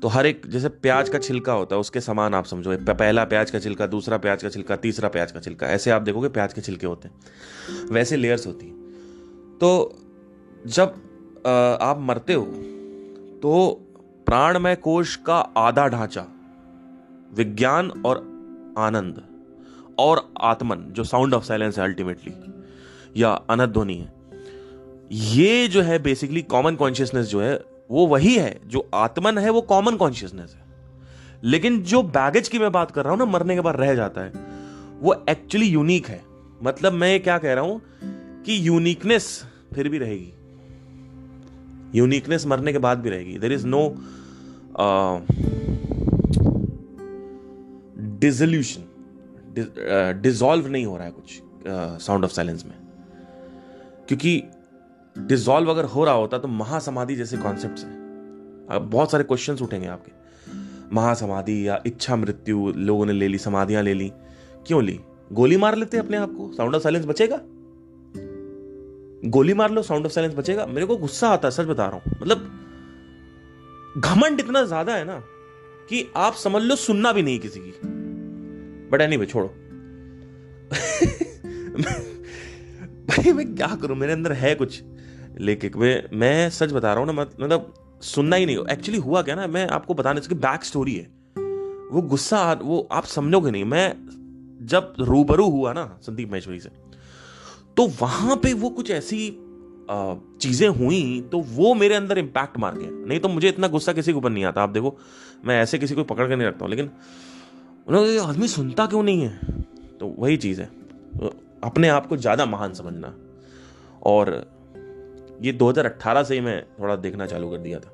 तो हर एक, जैसे प्याज का छिलका होता है, उसके समान आप समझो. पहला प्याज का छिलका, दूसरा प्याज का छिलका, तीसरा प्याज का छिलका, ऐसे आप देखोगे प्याज के छिलके होते हैं. वैसे लेयर्स होती हैं. तो जब आप मरते हो तो प्राणमय कोश का आधा ढांचा, विज्ञान और आनंद और आत्मन, जो साउंड ऑफ साइलेंस है अल्टीमेटली, या अनंत ध्वनि है, ये जो है बेसिकली कॉमन कॉन्शियसनेस जो है वो वही है. जो आत्मन है वो कॉमन कॉन्शियसनेस है. लेकिन जो बैगेज की मैं बात कर रहा हूं ना, मरने के बाद रह जाता है, वो एक्चुअली यूनिक है. मतलब मैं क्या कह रहा हूं कि यूनिकनेस फिर भी रहेगी. यूनिकनेस मरने के बाद भी रहेगी. There is no dissolution, dissolve नहीं हो रहा है कुछ साउंड ऑफ साइलेंस में. क्योंकि डिसॉल्व अगर हो रहा होता तो महासमाधि जैसे कॉन्सेप्ट्स हैं. अब बहुत सारे क्वेश्चंस उठेंगे आपके. महासमाधि या इच्छा मृत्यु लोगों ने ले ली, समाधियां ले ली. क्यों ली? गोली मार लेते अपने आप को, साउंड ऑफ साइलेंस बचेगा? गोली मार लो, साउंड ऑफ साइलेंस बचेगा? मेरे को गुस्सा आता है, सच बता रहा हूं. मतलब घमंड इतना ज्यादा है ना कि आप समझ लो सुनना भी नहीं किसी की. बट एनीवे छोड़ो. भाई मैं क्या करूं, मेरे अंदर है कुछ लेके. मैं सच बता रहा हूं ना, मतलब सुनना ही नहीं. एक्चुअली हुआ क्या ना, मैं आपको बताने इसकी बैक स्टोरी है. वो गुस्सा वो आप समझोगे नहीं. मैं जब रूबरू हुआ ना संदीप महेश्वरी से, तो वहां पे वो कुछ ऐसी चीजें हुई तो वो मेरे अंदर इंपैक्ट मार गया. नहीं तो मुझे इतना गुस्सा किसी के ऊपर नहीं आता. आप देखो, मैं ऐसे किसी को पकड़ के नहीं रखता हूं. लेकिन आदमी सुनता क्यों नहीं है? तो वही चीज है, अपने आप को ज्यादा महान समझना. और ये 2018 से ही मैं थोड़ा देखना चालू कर दिया था.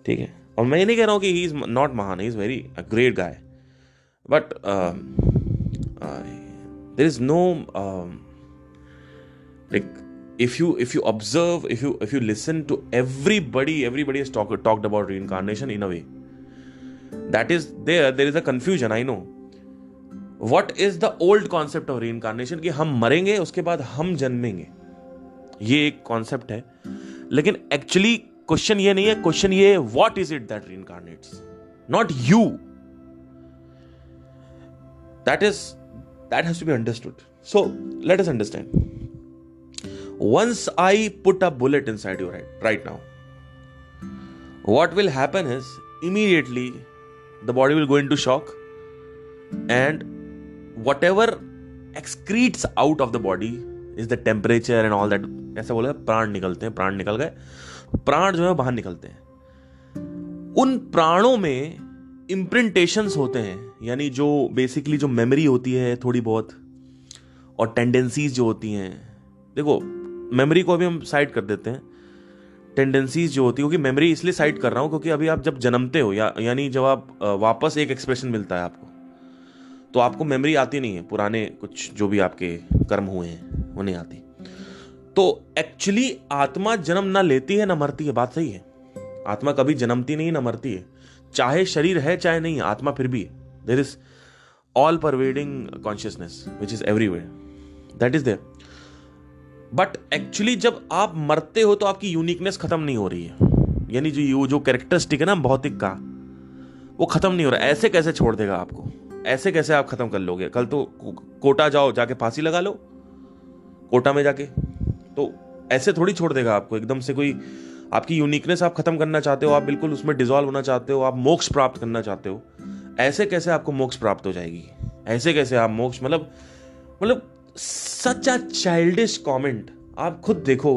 ठीक है. और मैं ये नहीं कह रहा हूं कि ही इज नॉट महान, he is very a great guy. But there is no like, if you observe, if you listen to everybody has talked about reincarnation in a way that is there is a confusion. I know what is the old concept of reincarnation, कि हम मरेंगे उसके बाद हम जन्मेंगे. ये एक कॉन्सेप्ट है. लेकिन एक्चुअली क्वेश्चन ये नहीं है. क्वेश्चन ये है, what is it that reincarnates, not you. that has to be understood. So let us understand. Once I put a bullet inside you right now, what will happen is immediately the body will go into shock, and whatever excretes out of the body is the temperature and all that. ऐसा बोला, प्राण निकलते हैं, प्राण निकल गए, प्राण जो है बाहर निकलते हैं. उन प्राणों में इम्प्रिंटेशंस होते हैं, यानी जो बेसिकली जो मेमोरी होती है थोड़ी बहुत, और टेंडेंसीज जो होती हैं. देखो, मेमोरी को अभी हम साइड कर देते हैं. टेंडेंसीज जो होती है, क्योंकि मेमोरी इसलिए साइड कर रहा हूं क्योंकि अभी आप जब जन्मते हो, यानी जब आप वापस एक एक्सप्रेशन मिलता है आपको, तो आपको मेमोरी आती नहीं है. पुराने कुछ जो भी आपके कर्म हुए हैं वो नहीं आती. तो एक्चुअली आत्मा जन्म ना लेती है ना मरती है. बात सही है. आत्मा कभी जन्मती नहीं ना मरती है. चाहे शरीर है चाहे नहीं, आत्मा फिर भी there is all pervading consciousness which is everywhere, that is there. But actually जब आप मरते हो तो आपकी यूनिकनेस खत्म नहीं हो रही है. यानी जो कैरेक्टरिस्टिक है ना भौतिक का, वो खत्म नहीं हो रहा. ऐसे कैसे छोड़ देगा आपको? ऐसे कैसे आप खत्म कर लोगे? कल तो कोटा जाओ, जाके फांसी लगा लो कोटा में जाके. तो ऐसे थोड़ी छोड़ देगा आपको एकदम से कोई आपकी यूनिकनेस आप खत्म करना चाहते हो, आप बिल्कुल उसमें डिजॉल्व होना चाहते हो, आप मोक्ष प्राप्त करना चाहते हो। ऐसे कैसे आपको मोक्ष प्राप्त हो जाएगी? ऐसे कैसे आप मोक्ष, मतलब सच अ चाइल्डिश कमेंट। आप खुद देखो,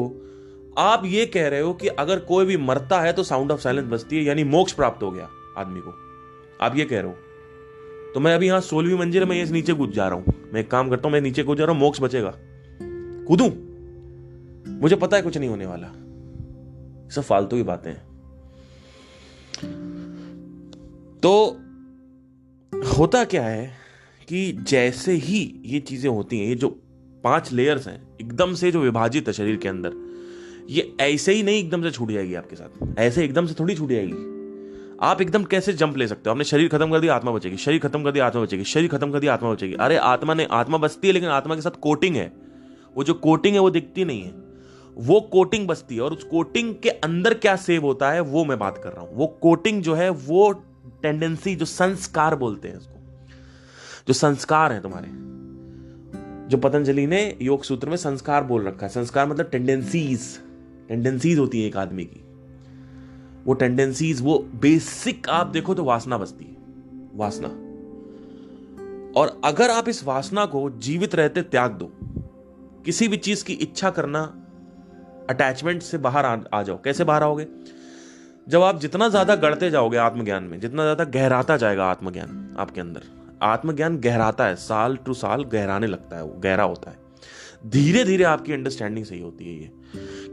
आप ये कह रहे हो कि अगर कोई भी मरता है तो साउंड ऑफ साइलेंस बजती है, यानी मोक्ष प्राप्त हो गया आदमी को, आप ये कह रहे हो। तो मैं अभी यहाँ 16वीं मंजिल में ये नीचे कूद जा रहा हूं, मैं एक काम करता हूं, मैं नीचे कूद जा रहा हूं, मोक्ष बचेगा, कूदूं? मुझे पता है कुछ नहीं होने वाला, सब फालतू की बातें हैं। तो होता क्या है कि जैसे ही ये चीजें होती हैं, ये जो 5 लेयर्स हैं एकदम से जो विभाजित है शरीर के अंदर, ये ऐसे ही नहीं एकदम से छूट जाएगी आपके साथ, ऐसे एकदम से थोड़ी छूट जाएगी। आप एकदम कैसे जंप ले सकते हो? आपने शरीर खत्म कर दिया, आत्मा बचेगी, शरीर खत्म कर दिया, आत्मा बचेगी, शरीर खत्म कर दिया, आत्मा बचेगी। अरे आत्मा बचती है, लेकिन आत्मा के साथ कोटिंग है। वो जो कोटिंग है वो दिखती नहीं है, वो कोटिंग बचती है। और उस कोटिंग के अंदर क्या सेव होता है वो मैं बात कर रहा हूं। वो कोटिंग जो है, वो टेंडेंसी, जो संस्कार बोलते हैं इसको, जो संस्कार है तुम्हारे, जो पतंजलि ने योग सूत्र में संस्कार बोल रखा है। संस्कार मतलब टेंडेंसीज होती है एक आदमी की। वो टेंडेंसीज, वो बेसिक आप देखो तो वासना बचती है, वासना। और अगर आप इस वासना को जीवित रहते त्याग दो, किसी भी चीज की इच्छा करना, अटैचमेंट से बाहर आ जाओ। कैसे बाहर आओगे? जब आप जितना ज्यादा गढ़ते जाओगे आत्मज्ञान में, जितना ज्यादा गहराता जाएगा आत्मज्ञान आपके अंदर, आत्मज्ञान गहराता है, साल टू साल गहराने लगता है, वो गहरा होता है। धीरे धीरे आपकी अंडरस्टैंडिंग सही होती है ये।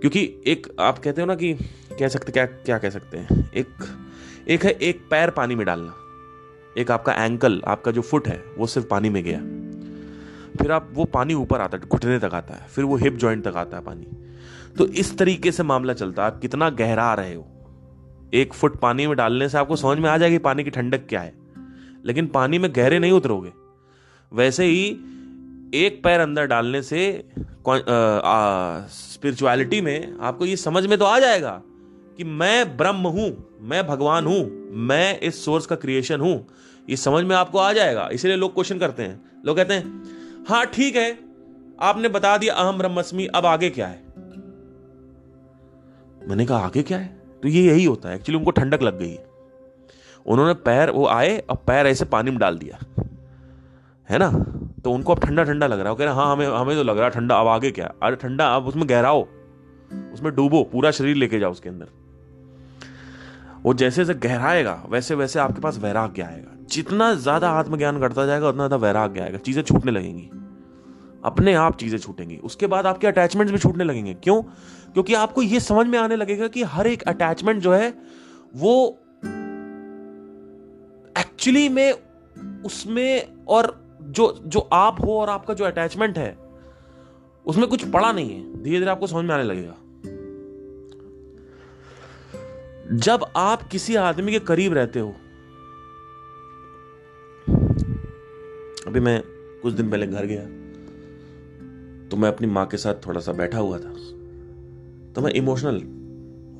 क्योंकि एक आप कहते हो ना कि कह सकते, क्या कह सकते हैं, एक है एक पैर पानी में डालना, एक आपका एंकल, आपका जो फुट है वो सिर्फ पानी में गया, फिर आप वो पानी ऊपर आता है, घुटने तक आता है, फिर वो हिप जॉइंट तक आता है पानी। तो इस तरीके से मामला चलता है। आप कितना गहरा रहे हो, 1 फुट पानी में डालने से आपको समझ में आ जाएगी पानी की ठंडक क्या है, लेकिन पानी में गहरे नहीं उतरोगे। वैसे ही एक पैर अंदर डालने से स्पिरिचुअलिटी में आपको ये समझ में तो आ जाएगा कि मैं ब्रह्म हूं, मैं भगवान हूं, मैं इस सोर्स का क्रिएशन हूं। ये समझ में आपको आ जाएगा। इसलिए लोग क्वेश्चन करते हैं, लोग कहते हैं हाँ ठीक है, आपने बता दिया अहम ब्रह्मस्मि, अब आगे क्या है? मैंने कहा आगे क्या है? तो ये यही होता है। एक्चुअली उनको ठंडक लग गई, उन्होंने पैर, वो आए अब पैर ऐसे पानी में डाल दिया है ना, तो उनको अब ठंडा ठंडा लग रहा है। वो कह रहे हैं हाँ हमें तो लग रहा है ठंडा, अब आगे क्या? अरे ठंडा, अब उसमें गहराओ, उसमें डूबो, पूरा शरीर लेके जाओ उसके अंदर। वो जैसे जैसे गहराएगा वैसे वैसे आपके पास वैराग्य आएगा। जितना ज्यादा आत्मज्ञान करता जाएगा उतना ज्यादा वैराग्य आएगा, चीजें छूटने लगेंगी, अपने आप चीजें छूटेंगी। उसके बाद आपके अटैचमेंट्स भी छूटने लगेंगे। क्यों? क्योंकि आपको यह समझ में आने लगेगा कि हर एक अटैचमेंट जो है वो एक्चुअली में उसमें, और जो आप हो और आपका जो अटैचमेंट है उसमें कुछ पड़ा नहीं है। धीरे धीरे आपको समझ में आने लगेगा। जब आप किसी आदमी के करीब रहते हो, अभी मैं कुछ दिन पहले घर गया तो मैं अपनी मां के साथ थोड़ा सा बैठा हुआ था, तो मैं इमोशनल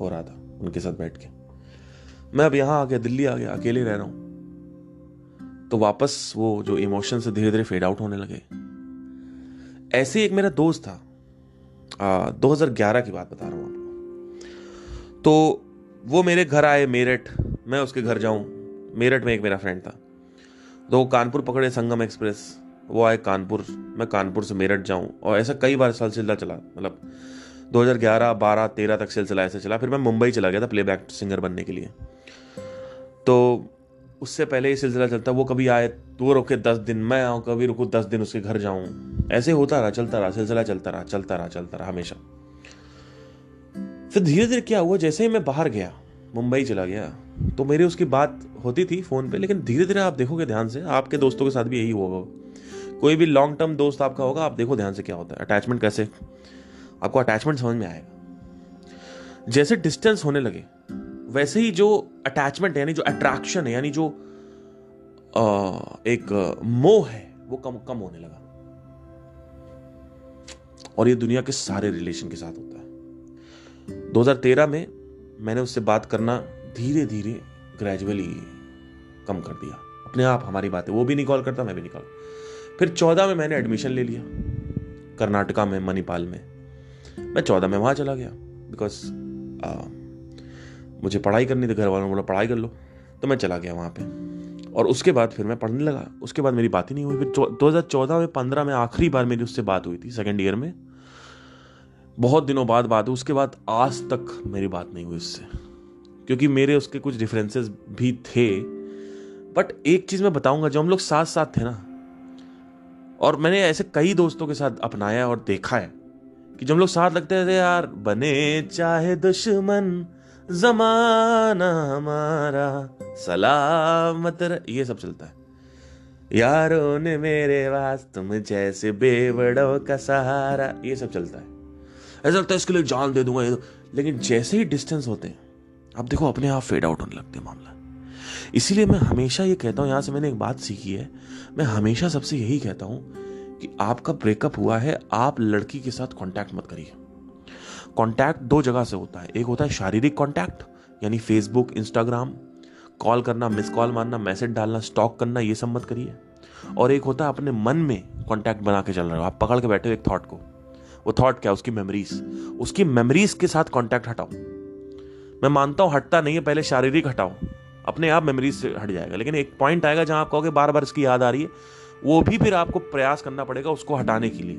हो रहा था उनके साथ बैठ के। मैं अब यहां आ गया, दिल्ली आ गया, अकेले रह रहा हूं, तो वापस वो जो इमोशन से धीरे धीरे फेड आउट होने लगे। ऐसे एक मेरा दोस्त था, 2011 की बात बता रहा हूं आपको। तो वो मेरे घर आए मेरठ, मैं उसके घर जाऊं। मेरठ में एक मेरा फ्रेंड था, तो वो कानपुर पकड़े संगम एक्सप्रेस, वो आए कानपुर, मैं कानपुर से मेरठ जाऊं, और ऐसा कई बार सिलसिला चला। मतलब 2011, 12, 13 तक सिलसिला ऐसे चला। फिर मैं मुंबई चला गया था प्लेबैक सिंगर बनने के लिए। तो उससे पहले ये सिलसिला चलता, वो कभी आए तो वो रुके 10 दिन, मैं आऊँ, कभी रुकू 10 दिन उसके घर जाऊं। ऐसे होता रहा, चलता रहा, सिलसिला चलता रहा हमेशा। फिर धीरे धीरे क्या हुआ, जैसे ही मैं बाहर गया, मुंबई चला गया, तो मेरी उसकी बात होती थी फोन पे। लेकिन धीरे धीरे आप देखोगे ध्यान से, आपके दोस्तों के साथ भी यही होगा, कोई भी लॉन्ग टर्म दोस्त आपका होगा, आप देखो ध्यान से क्या होता है, अटैचमेंट कैसे, आपको अटैचमेंट समझ में आएगा। जैसे डिस्टेंस होने लगे वैसे ही जो अटैचमेंट है, यानी जो अट्रैक्शन है, यानी जो एक मोह है, वो कम होने लगा। और ये दुनिया के सारे रिलेशन के साथ होता है। 2013 में मैंने उससे बात करना धीरे धीरे ग्रेजुअली कम कर दिया अपने आप। हमारी बातें, वो भी नहीं कॉल करता, मैं भी नहीं कॉल। फिर 14 में मैंने एडमिशन ले लिया कर्नाटका में, मणिपाल में। मैं 14 में वहां चला गया, बिकॉज मुझे पढ़ाई करनी थी, घर वालों ने बोला पढ़ाई कर लो, तो मैं चला गया वहाँ पे। और उसके बाद फिर मैं पढ़ने लगा। उसके बाद मेरी बात ही नहीं हुई। फिर 2014 में 15 में आखिरी बार मेरी उससे बात हुई थी, सेकेंड ईयर में। बहुत दिनों बाद बात हुई। उसके बाद आज तक मेरी बात नहीं हुई उससे, क्योंकि मेरे उसके कुछ डिफरेंसेस भी थे। बट एक चीज़ मैं बताऊंगा, जो हम लोग साथ साथ थे ना, और मैंने ऐसे कई दोस्तों के साथ अपनाया और देखा है कि जब हम लोग साथ लगते थे यार, बने चाहे दुश्मन जमाना हमारा सलामत ये सब चलता है। यारों ने मेरे वास तुम जैसे बेवड़ों का सहारा, ये सब चलता है। ऐसा लगता है इसके लिए जान दे दूंगा ये तो। लेकिन जैसे ही डिस्टेंस होते हैं, आप देखो अपने आप फेड आउट होने लगते हैं मामला। इसीलिए मैं हमेशा ये कहता हूँ, यहां से मैंने एक बात सीखी है, मैं हमेशा सबसे यही कहता हूं कि आपका ब्रेकअप हुआ है, आप लड़की के साथ कांटेक्ट मत करिए। कांटेक्ट दो जगह से होता है। एक होता है शारीरिक कांटेक्ट, यानी फेसबुक, इंस्टाग्राम, कॉल करना, मिस कॉल मारना, मैसेज डालना, स्टॉक करना, ये सब मत करिए। और एक होता है अपने मन में कांटेक्ट बना के चल रहे हो, आप पकड़ के बैठे हो एक थॉट को। वो थॉट क्या? उसकी मेमोरीज के साथ कांटेक्ट हटाओ। मैं मानता हूं हटता नहीं है, पहले शारीरिक हटाओ, अपने आप मेमोरीज से हट जाएगा। लेकिन एक पॉइंट आएगा जहां आप कहोगे बार बार इसकी याद आ रही है, वो भी फिर आपको प्रयास करना पड़ेगा उसको हटाने के लिए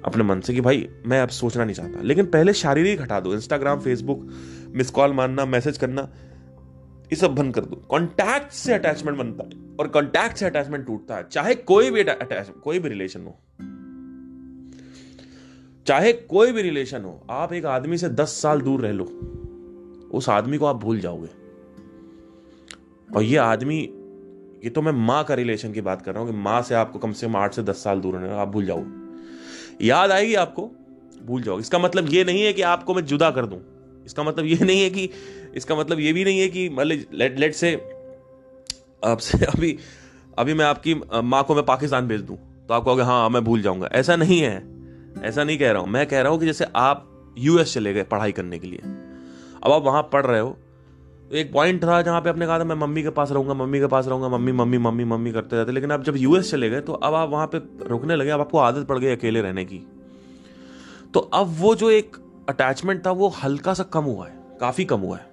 अपने मन से, कि भाई मैं अब सोचना नहीं चाहता। लेकिन पहले शारीरिक हटा दो। इंस्टाग्राम, फेसबुक, मिस कॉल मारना, मैसेज करना, ये सब बंद कर दो। कॉन्टैक्ट से अटैचमेंट बनता है और कॉन्टैक्ट से अटैचमेंट टूटता है। चाहे कोई भी रिलेशन हो, चाहे कोई भी रिलेशन हो, आप एक आदमी से 10 साल दूर रह लो, उस आदमी को आप भूल जाओगे। और ये आदमी, ये तो मैं माँ का रिलेशन की बात कर रहा हूं कि माँ से आपको कम से कम 8 से 10 साल दूर रहना, आप भूल जाओगे। याद आएगी आपको, भूल जाओगे। इसका मतलब ये नहीं है कि आपको मैं जुदा कर दूं। इसका मतलब ये नहीं है कि, इसका मतलब ये भी नहीं है कि मतलब लेट से आपसे अभी मैं आपकी माँ को मैं पाकिस्तान भेज दूं तो आप कहोगे हाँ मैं भूल जाऊंगा। ऐसा नहीं है, ऐसा नहीं कह रहा हूं। मैं कह रहा हूं कि जैसे आप यूएस चले गए पढ़ाई करने के लिए, अब आप वहां पढ़ रहे हो, तो एक पॉइंट था जहां पे आपने कहा था मैं मम्मी के पास रहूंगा, मम्मी के पास रहूंगा, मम्मी मम्मी मम्मी मम्मी करते रहते। लेकिन आप जब यूएस चले गए तो अब आप वहां पे रुकने लगे, अब आपको आदत पड़ गई अकेले रहने की। तो अब वो जो एक अटैचमेंट था वो हल्का सा कम हुआ है, काफी कम हुआ है।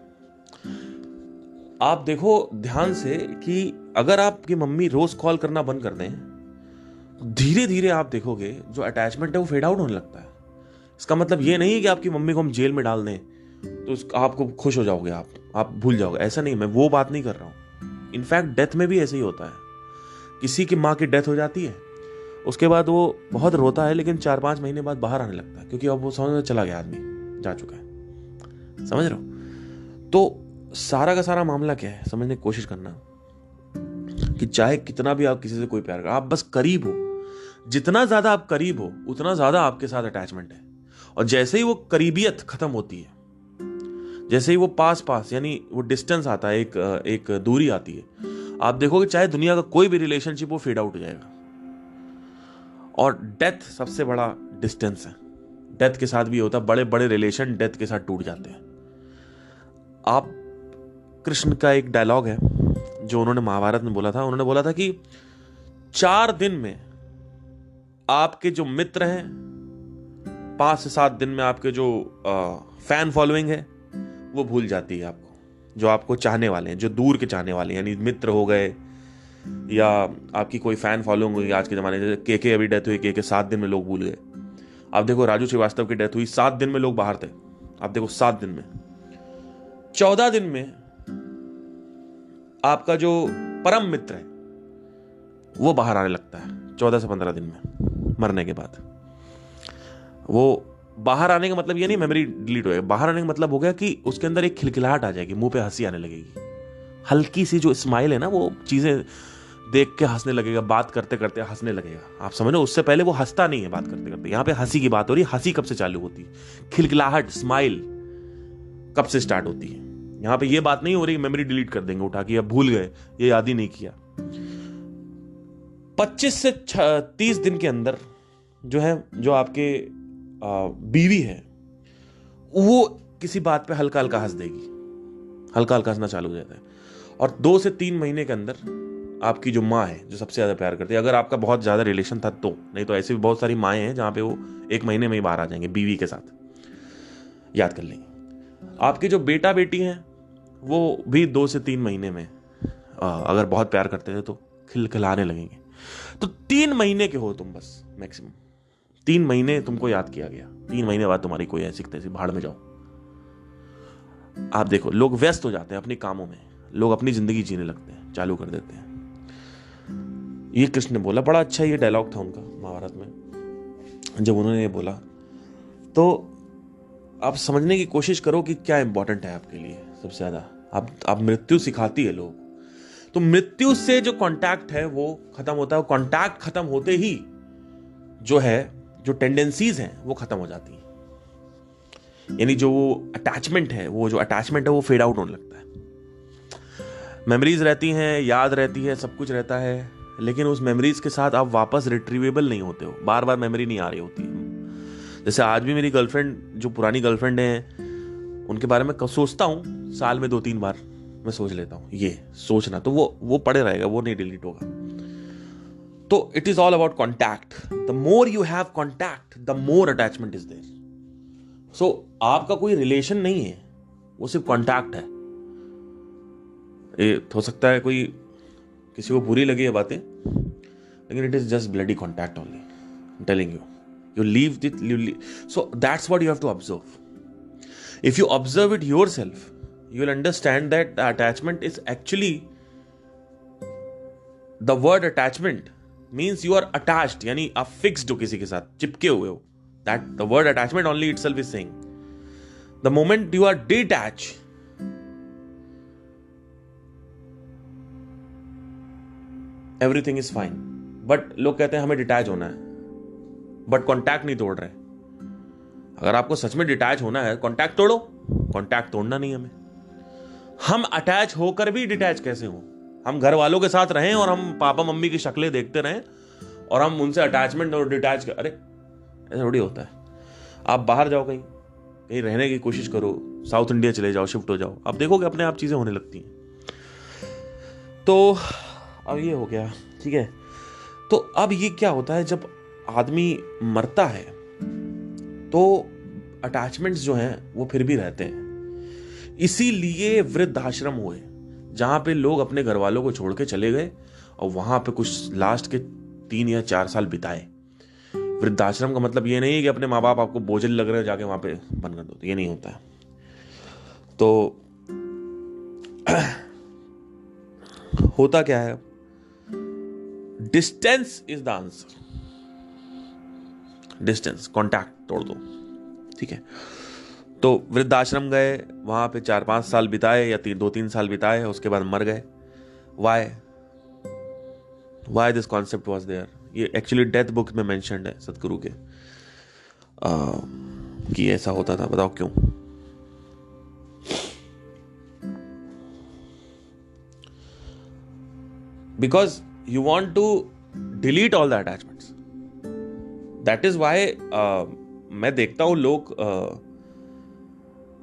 आप देखो ध्यान से कि अगर आपकी मम्मी रोज कॉल करना बंद कर दें, धीरे धीरे आप देखोगे जो अटैचमेंट है वो फेड आउट होने लगता है। इसका मतलब ये नहीं है कि आपकी मम्मी को हम जेल में डाल दें तो आपको खुश हो जाओगे, आप भूल जाओगे। ऐसा नहीं, मैं वो बात नहीं कर रहा हूं। इनफैक्ट डेथ में भी ऐसे ही होता है। किसी की माँ की डेथ हो जाती है, उसके बाद वो बहुत रोता है, लेकिन 4-5 महीने बाद बाहर आने लगता है, क्योंकि अब वो समझ में चला गया, आदमी जा चुका है। समझ रहे हो? तो सारा का सारा मामला क्या है, समझने की कोशिश करना कि चाहे कितना भी आप किसी से कोई प्यार करो, आप बस करीब हो। जितना ज्यादा आप करीब हो उतना ज्यादा आपके साथ अटैचमेंट है। और जैसे ही वो करीबियत खत्म होती है, जैसे ही वो पास यानी वो डिस्टेंस आता है, एक दूरी आती है, आप देखोगे चाहे दुनिया का कोई भी रिलेशनशिप वो फेड आउट हो जाएगा। और डेथ सबसे बड़ा डिस्टेंस है। डेथ के साथ भी होता है, बड़े बड़े रिलेशन डेथ के साथ टूट जाते हैं। आप कृष्ण का एक डायलॉग है जो उन्होंने महाभारत में बोला था। उन्होंने बोला था कि 4 दिन में आपके जो मित्र हैं, 5 से 7 दिन में आपके जो फैन फॉलोइंग है वो भूल जाती है आपको। जो आपको चाहने वाले हैं, जो दूर के चाहने वाले हैं, यानी मित्र हो गए या आपकी कोई फैन फॉलोइंग हुई। आज के जमाने में के अभी डेथ हुई, के 7 दिन में लोग भूल गए। आप देखो राजू श्रीवास्तव की डेथ हुई, 7 दिन में लोग बाहर थे। आप देखो 7 दिन में, 14 दिन में आपका जो परम मित्र है वो बाहर आने लगता है। 14 से 15 दिन में मरने के बाद वो बाहर आने का मतलब ये नहीं मेमोरी डिलीट हो गया। बाहर आने का मतलब हो गया कि उसके अंदर एक खिलखिलाहट आ जाएगी, मुंह पे हंसी आने लगेगी, हल्की सी जो स्माइल है ना, वो चीजें देख के हंसने लगेगा, बात करते करते हंसने लगेगा। आप समझ लो, उससे पहले वो हंसता नहीं है बात करते करते। यहां पे हंसी की बात हो रही है। हंसी कब से चालू होती है? खिलखिलाहट, स्माइल कब से स्टार्ट होती है? यहां पे ये बात नहीं हो रही मेमोरी डिलीट कर देंगे उठा के, अब भूल गए, ये याद ही नहीं किया। 25 से 30 दिन के अंदर जो है, जो आपके बीवी है, वो किसी बात पे हल्का हल्का हंस देगी, हल्का हल्का हंसना चालू हो जाता है। और 2 से 3 महीने के अंदर आपकी जो माँ है, जो सबसे ज्यादा प्यार करती है, अगर आपका बहुत ज्यादा रिलेशन था तो, नहीं तो ऐसे भी बहुत सारी माएँ हैं जहां पे वो 1 महीने में ही बाहर आ जाएंगे बीवी के साथ, याद कर लेंगे। आपके जो बेटा बेटी हैं वो भी 2 से 3 महीने में अगर बहुत प्यार करते थे तो खिलखिलाने लगेंगे। तो 3 महीने के हो तुम, बस मैक्सिमम 3 महीने तुमको याद किया गया, 3 महीने बाद तुम्हारी कोई ऐसी तैसी भाड़ में जाओ। आप देखो, लोग व्यस्त हो जाते हैं अपने कामों में, लोग अपनी जिंदगी जीने लगते हैं, चालू कर देते हैं। ये कृष्ण ने बोला, बड़ा अच्छा ये डायलॉग था उनका महाभारत में। जब उन्होंने ये बोला तो आप समझने की कोशिश करो कि क्या इंपॉर्टेंट है आपके लिए सबसे ज्यादा। आप मृत्यु सिखाती है लोग, तो मृत्यु से जो कांटेक्ट है वो खत्म होता है। कांटेक्ट खत्म होते ही जो टेंडेंसीज हैं वो खत्म हो जाती हैं, यानी जो अटैचमेंट है वो फेड आउट होने लगता है। मेमोरीज रहती हैं, याद रहती है, सब कुछ रहता है, लेकिन उस मेमोरीज के साथ आप वापस रिट्रीवेबल नहीं होते हो, बार बार मेमोरी नहीं आ रही होती। जैसे आज भी मेरी गर्लफ्रेंड, जो पुरानी गर्लफ्रेंड है, उनके बारे में सोचता हूँ साल में 2-3 बार मैं सोच लेता हूँ। ये सोचना तो वो पड़े रहेगा, वो नहीं डिलीट होगा। तो it is all about contact. The more you have contact the more attachment is there. So आपका कोई रिलेशन नहीं है, वो सिर्फ कॉन्टैक्ट है। ये हो सकता है कोई किसी को बुरी लगी ये बातें, लेकिन it is just bloody contact only. I am telling you, you leave it, so that's what you have to observe. If you observe it yourself, you will understand that the attachment is actually, the word attachment means you are attached, यानी आप fixed हो किसी के साथ, चिपके हुए हो। that the word attachment only itself is saying the moment you are detached, everything is fine. but लोग कहते हैं हमें डिटैच होना है, बट कॉन्टैक्ट नहीं तोड़ रहे। अगर आपको सच में डिटैच होना है, कॉन्टैक्ट तोड़ो। कॉन्टैक्ट तोड़ना नहीं हमें। हम अटैच होकर भी डिटैच कैसे हो? हम घर वालों के साथ रहें और हम पापा मम्मी की शक्लें देखते रहें और हम उनसे अटैचमेंट और डिटैच अरे ऐसा थोड़ी होता है। आप बाहर जाओ, कहीं कहीं रहने की कोशिश करो, साउथ इंडिया चले जाओ, शिफ्ट हो जाओ, आप देखोगे अपने आप चीजें होने लगती हैं। तो अब ये हो गया, ठीक है। तो अब ये क्या होता है, जब आदमी मरता है तो अटैचमेंट्स जो हैं वो फिर भी रहते हैं। इसीलिए वृद्धाश्रम हुए, जहां पे लोग अपने घर वालों को छोड़ के चले गए और वहां पे कुछ लास्ट के 3 या 4 साल बिताए। वृद्धाश्रम का मतलब ये नहीं है कि अपने माँ बाप आपको बोझल लग रहे हैं जाके वहां पे बंद कर दो, ये नहीं होता है। तो होता क्या है, distance is the answer. Distance, contact तोड़ दो, ठीक है। तो वृद्धाश्रम गए, वहां पे 4-5 साल बिताए या 2-3 साल बिताए, उसके बाद मर गए। Why this concept was there? ये एक्चुअली डेथ बुक में मेंशन्ड है सतगुरु के, कि ऐसा होता था। बताओ क्यों? Because you want to delete all the attachments. That is why मैं देखता हूं लोग,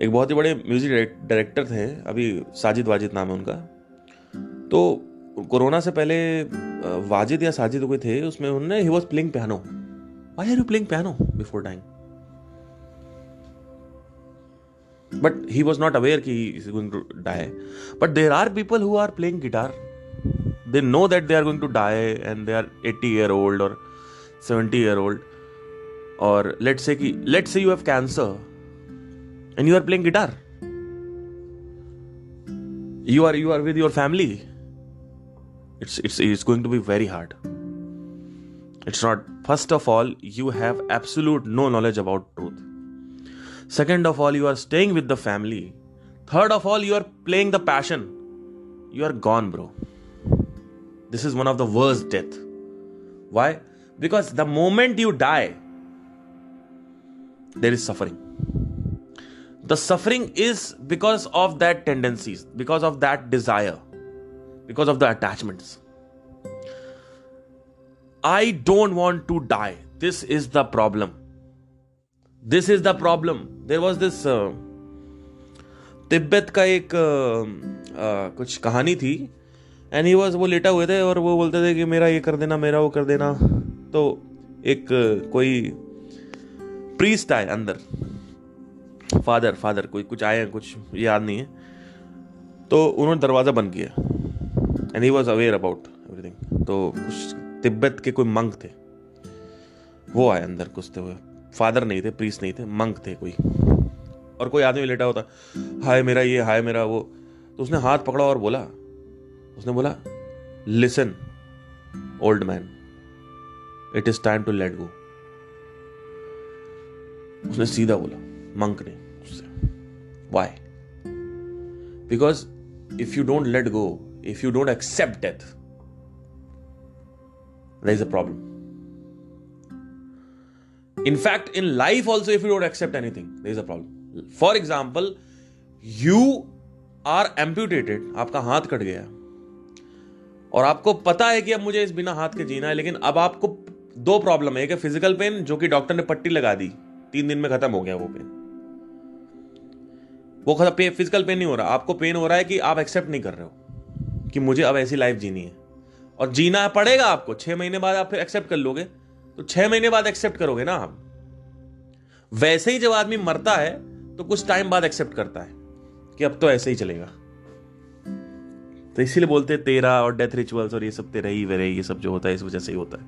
एक बहुत ही बड़े म्यूजिक डायरेक्टर थे, अभी साजिद वाजिद नाम है उनका। तो कोरोना से पहले वाजिद या साजिद कोई थे, उसमें उन्होंने he was playing piano. Why are you playing piano before dying? But he was not aware कि he is going to die. But there are people who are playing guitar, they know that they are going to die and they are 80-year-old or 70-year-old, or let's say you have cancer and you are playing guitar, you are with your family. It's going to be very hard. It's not. First of all, you have absolute no knowledge about truth. Second of all, you are staying with the family. Third of all, you are playing the passion. You are gone, bro. This is one of the worst death. Why? Because the moment you die, there is suffering. The suffering is because of that tendencies, because of that desire, because of the attachments. I don't want to die. This is the problem. This is the problem. There was this Tibet का एक कुछ कहानी थी, एंड ही वाज, वो लेटा हुए थे और वो बोलते थे कि मेरा ये कर देना, मेरा वो कर देना। तो एक कोई प्रीस्ट आए अंदर, फादर कोई कुछ आए हैं, कुछ याद नहीं है, तो उन्होंने दरवाज़ा बंद किया and he was aware about everything. तो कुछ तिब्बत के कोई मंक थे, वो आए अंदर घुसते हुए। फादर नहीं थे, प्रीस्ट नहीं थे, मंक थे कोई। और कोई आदमी लेटा होता, हाय मेरा ये, हाय मेरा वो। तो उसने हाथ पकड़ा और बोला, उसने बोला, listen old man, it is time to let go. उसने सीधा बोला, मंक ने उससे। Why? Because if you don't let go, if you don't accept death, there is a problem. In fact, in life also, if you don't accept anything, there is a problem. For example, you are amputated, आपका हाथ कट गया और आपको पता है कि अब मुझे इस बिना हाथ के जीना है, लेकिन अब आपको दो प्रॉब्लम है. एक है फिजिकल पेन, जो कि डॉक्टर ने पट्टी लगा दी, 3 दिन में खत्म हो गया वो पेन. वो खत्म, फिजिकल पेन नहीं हो रहा, आपको पेन हो रहा है कि आप एक्सेप्ट नहीं कर रहे हो कि मुझे अब ऐसी लाइफ जीनी है, और जीना पड़ेगा आपको. 6 महीने बाद आप फिर एक्सेप्ट कर लोगे, तो 6 महीने बाद एक्सेप्ट करोगे ना आप. वैसे ही जब आदमी मरता है तो कुछ टाइम बाद एक्सेप्ट करता है कि अब तो ऐसे ही चलेगा. तो इसीलिए बोलते हैं तेरा और डेथ रिचुअल्स और ये सब तेरा ही वेरे, ये सब जो होता है इस वजह से ही होता है.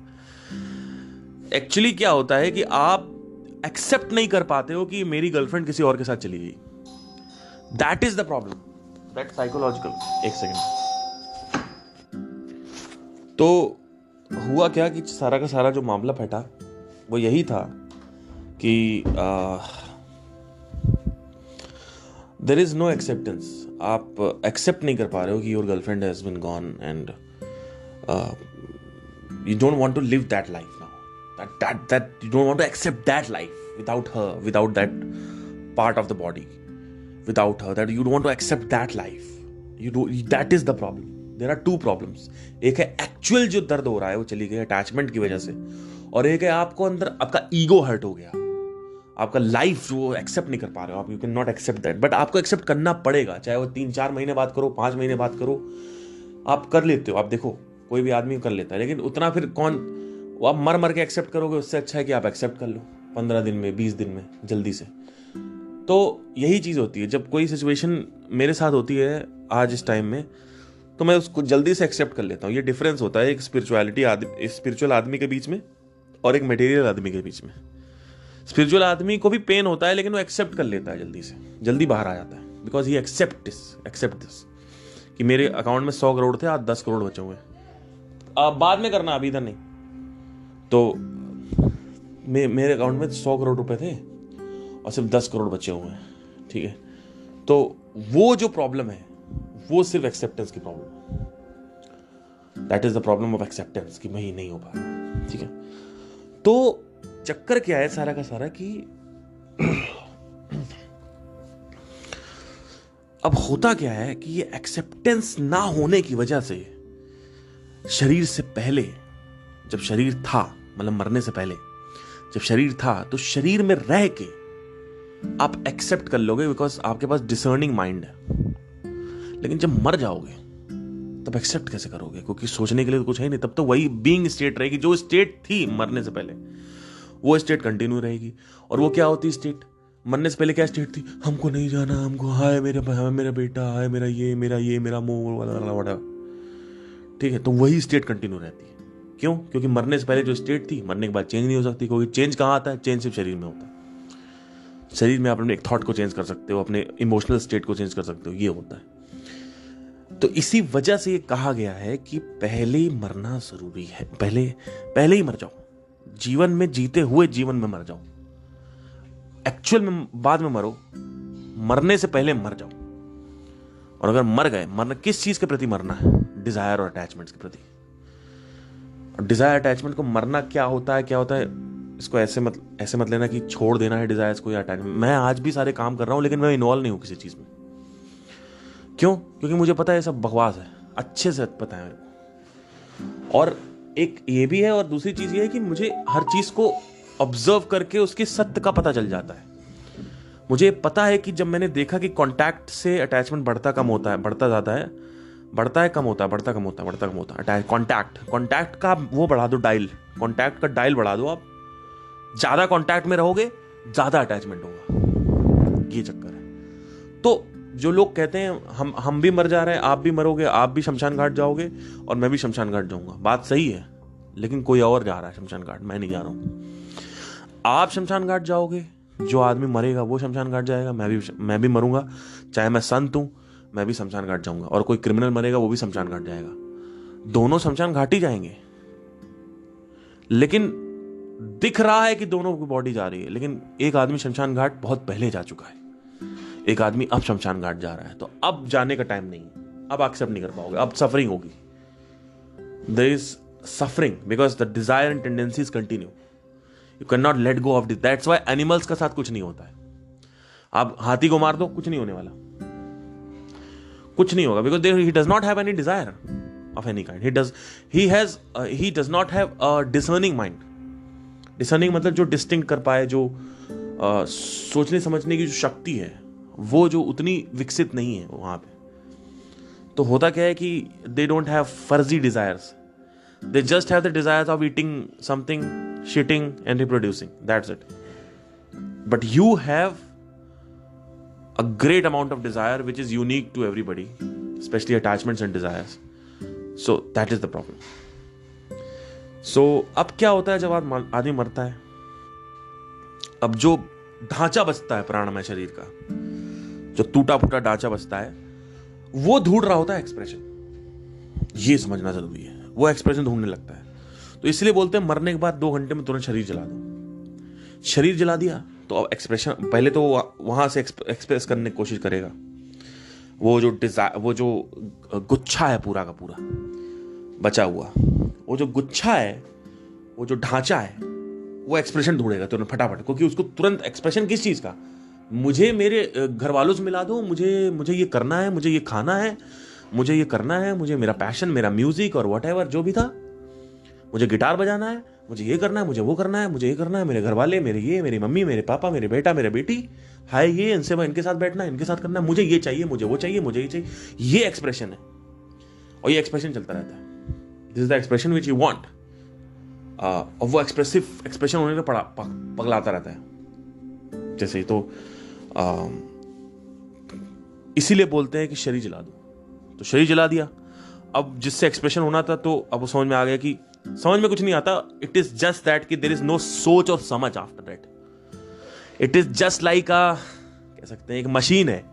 एक्चुअली क्या होता है कि आप एक्सेप्ट नहीं कर पाते हो कि मेरी गर्लफ्रेंड किसी और के साथ चली गई. That is the problem, that psychological. एक सेकेंड. तो हुआ क्या कि सारा का सारा जो मामला फटा वो यही था कि देयर इज नो एक्सेप्टेंस. आप एक्सेप्ट नहीं कर पा रहे हो कि your girlfriend has been gone and you don't want to live that life now. That you don't want to accept that life without her, without that part of the body, without her. That you don't want to accept that life. That is the problem. There are 2 problems. एक है एक्चुअल जो दर्द हो रहा है वो चली गई अटैचमेंट की वजह से, और एक है आपको अंदर आपका ईगो हर्ट हो गया, आपका लाइफ वो एक्सेप्ट नहीं कर पा रहे हो आप. You can not accept that, but आपको एक्सेप्ट करना पड़ेगा. चाहे वो 3-4 महीने बात करो, 5 महीने बात करो, आप कर लेते हो. आप देखो कोई भी आदमी कर लेता है, लेकिन उतना फिर कौन, वो आप मर मर के एक्सेप्ट करोगे. उससे अच्छा है कि आप एक्सेप्ट कर लो 15 दिन में, 20 दिन में, जल्दी से. तो यही चीज़ होती है जब कोई सिचुएशन मेरे साथ होती है आज इस टाइम में, तो मैं उसको जल्दी से एक्सेप्ट कर लेता हूँ. ये डिफरेंस होता है एक स्पिरिचुअल आदमी के बीच में और एक मटेरियल आदमी के बीच में. स्पिरिचुअल आदमी को भी पेन होता है, लेकिन वो एक्सेप्ट कर लेता है जल्दी से, जल्दी बाहर आ जाता है. बिकॉज ही एक्सेप्ट दिस कि मेरे अकाउंट में 100 करोड़ थे, आज 10 करोड़ बचे हुए. अब बाद में करना, अभी इधर नहीं. तो मेरे अकाउंट में 100 करोड़ रुपए थे और सिर्फ 10 करोड़ बचे हुए हैं. ठीक है, तो वो जो प्रॉब्लम है वो सिर्फ एक्सेप्टेंस की प्रॉब्लम है. That is the problem of acceptance कि मैं ही नहीं हो पा रहा. ठीक है, तो चक्कर क्या है सारा का सारा कि अब होता क्या है कि ये एक्सेप्टेंस ना होने की वजह से शरीर से पहले, जब शरीर था, मतलब मरने से पहले जब शरीर था, तो शरीर में रह के आप एक्सेप्ट कर लोगे बिकॉज आपके पास डिसर्निंग माइंड है. लेकिन जब मर जाओगे तब एक्सेप्ट कैसे करोगे, क्योंकि सोचने के लिए तो कुछ है नहीं. तब तो वही बीइंग स्टेट रहेगी जो स्टेट थी मरने से पहले, वो स्टेट कंटिन्यू रहेगी. और वो क्या होती स्टेट मरने से पहले? क्या स्टेट थी? हमको नहीं जाना, हमको हाय मेरा बेटा, हाय मेरा मुंह वाला. ठीक है, तो वही स्टेट कंटिन्यू रहती है. क्यों? क्योंकि मरने से पहले जो स्टेट थी मरने के बाद चेंज नहीं हो सकती. क्योंकि चेंज कहाँ आता है? चेंज सिर्फ शरीर में होता है. शरीर में आप अपने एक थॉट को चेंज कर सकते हो, अपने इमोशनल स्टेट को चेंज कर सकते हो, ये होता है. तो इसी वजह से ये कहा गया है कि पहले ही मरना जरूरी है. पहले ही मर जाओ, जीवन में जीते हुए जीवन में मर जाओ. एक्चुअल में बाद में मरो, मरने से पहले मर जाओ. और अगर मर गए, मरना किस चीज के प्रति मरना है? डिजायर और अटैचमेंट्स के प्रति. और डिजायर अटैचमेंट को मरना क्या होता है, इसको ऐसे मत लेना कि छोड़ देना है डिजायर्स को या अटैचमेंट. मैं आज भी सारे काम कर रहा हूं, लेकिन मैं इन्वॉल्व नहीं हूं किसी चीज में. क्यों? क्योंकि मुझे पता है ये सब बकवास है, अच्छे से पता है मेरे को. और एक ये भी है, और दूसरी चीज ये है कि मुझे हर चीज को ऑब्जर्व करके उसके सत्य का पता चल जाता है. मुझे पता है कि जब मैंने देखा कि कांटेक्ट से अटैचमेंट बढ़ता कम होता है, बढ़ता जाता है, बढ़ता है कम होता है, बढ़ता कम होता है, बढ़ता कम होता है. कांटेक्ट का वो बढ़ा दो, डायल, कांटेक्ट का डायल बढ़ा दो. आप ज्यादा कांटेक्ट में रहोगे, ज्यादा अटैचमेंट होगा. ये चक्कर है। तो जो लोग कहते हैं हम भी मर जा रहे हैं, आप भी मरोगे, आप भी शमशान घाट जाओगे और मैं भी शमशान घाट जाऊंगा, बात सही है, लेकिन कोई और जा रहा है शमशान घाट, मैं नहीं जा रहा हूं। आप शमशान घाट जाओगे, जो आदमी मरेगा वो शमशान घाट जाएगा, मैं भी मरूंगा, चाहे मैं संत हूं मैं भी शमशान घाट जाऊंगा, और कोई क्रिमिनल मरेगा वो भी शमशान घाट जाएगा, दोनों शमशान घाट ही जाएंगे। लेकिन दिख रहा है कि दोनों की बॉडी जा रही है, लेकिन एक आदमी शमशान घाट बहुत पहले जा चुका है, एक आदमी अब शमशान घाट जा रहा है, तो अब जाने का टाइम नहीं है, अब एक्सेप्ट नहीं कर पाओगे, अब सफरिंग होगी। There is suffering because the desire and tendencies continue, you can not let go of this. That's why animals का साथ कुछ नहीं होता है। आप हाथी को मार दो, कुछ नहीं होने वाला, कुछ नहीं होगा, because he does not have any desire of any kind, he does not have a discerning mind. Discerning मतलब जो डिस्टिंक्ट कर पाए, जो सोचने समझने की जो शक्ति है वो जो उतनी विकसित नहीं है वहां पे। तो होता क्या है कि दे डोंट हैव फर्जी desires, they just have the desires of eating something, shitting and reproducing, that's it. But you have a great amount of desire which is unique to everybody, especially attachments and desires. So that is the problem. So अब क्या होता है जब आदमी मरता है, अब जो ढांचा बचता है प्राणमय शरीर का, जो टूटा फूटा ढांचा बचता है, वो ढूंढ रहा होता है एक्सप्रेशन। ये समझना जरूरी है, वो एक्सप्रेशन ढूंढने लगता है। तो इसलिए बोलते हैं मरने के बाद 2 घंटे में तुरंत शरीर जला दो। शरीर जला दिया तो अब एक्सप्रेशन, पहले तो वहां से एक्सप्रेस करने की कोशिश करेगा, वो जो गुच्छा है पूरा का पूरा बचा हुआ, वो जो गुच्छा है, वो जो ढांचा है, वो एक्सप्रेशन ढूंढेगा तुरंत फटाफट, क्योंकि उसको तुरंत एक्सप्रेशन किस चीज का, मुझे मेरे घर वालों से मिला दो, मुझे ये करना है, मुझे ये खाना है, मुझे ये करना है, मुझे मेरा पैशन, मेरा म्यूजिक और व्हाटएवर जो भी था, मुझे गिटार बजाना है, मुझे ये करना है, मुझे वो करना है, मुझे ये करना है, मेरे घर वाले, मेरी मम्मी, मेरे पापा, मेरे बेटा, मेरे बेटी, हाय ये इनसे मैं इनके साथ बैठना है, इनके साथ करना है, मुझे ये चाहिए, मुझे वो चाहिए, मुझे ये चाहिए, ये एक्सप्रेशन है। और ये एक्सप्रेशन चलता रहता है, this is the expression which you want. और वो एक्सप्रेशन होने का पगलाता रहता है जैसे ही। तो इसीलिए बोलते हैं कि शरीर जला दो, तो शरीर जला दिया। अब जिससे एक्सप्रेशन होना था, तो अब वो समझ में आ गया कि समझ में कुछ नहीं आता, इट इज जस्ट दैट कि देयर इज नो सोच और समझ after that. It is just like कह सकते हैं एक मशीन है।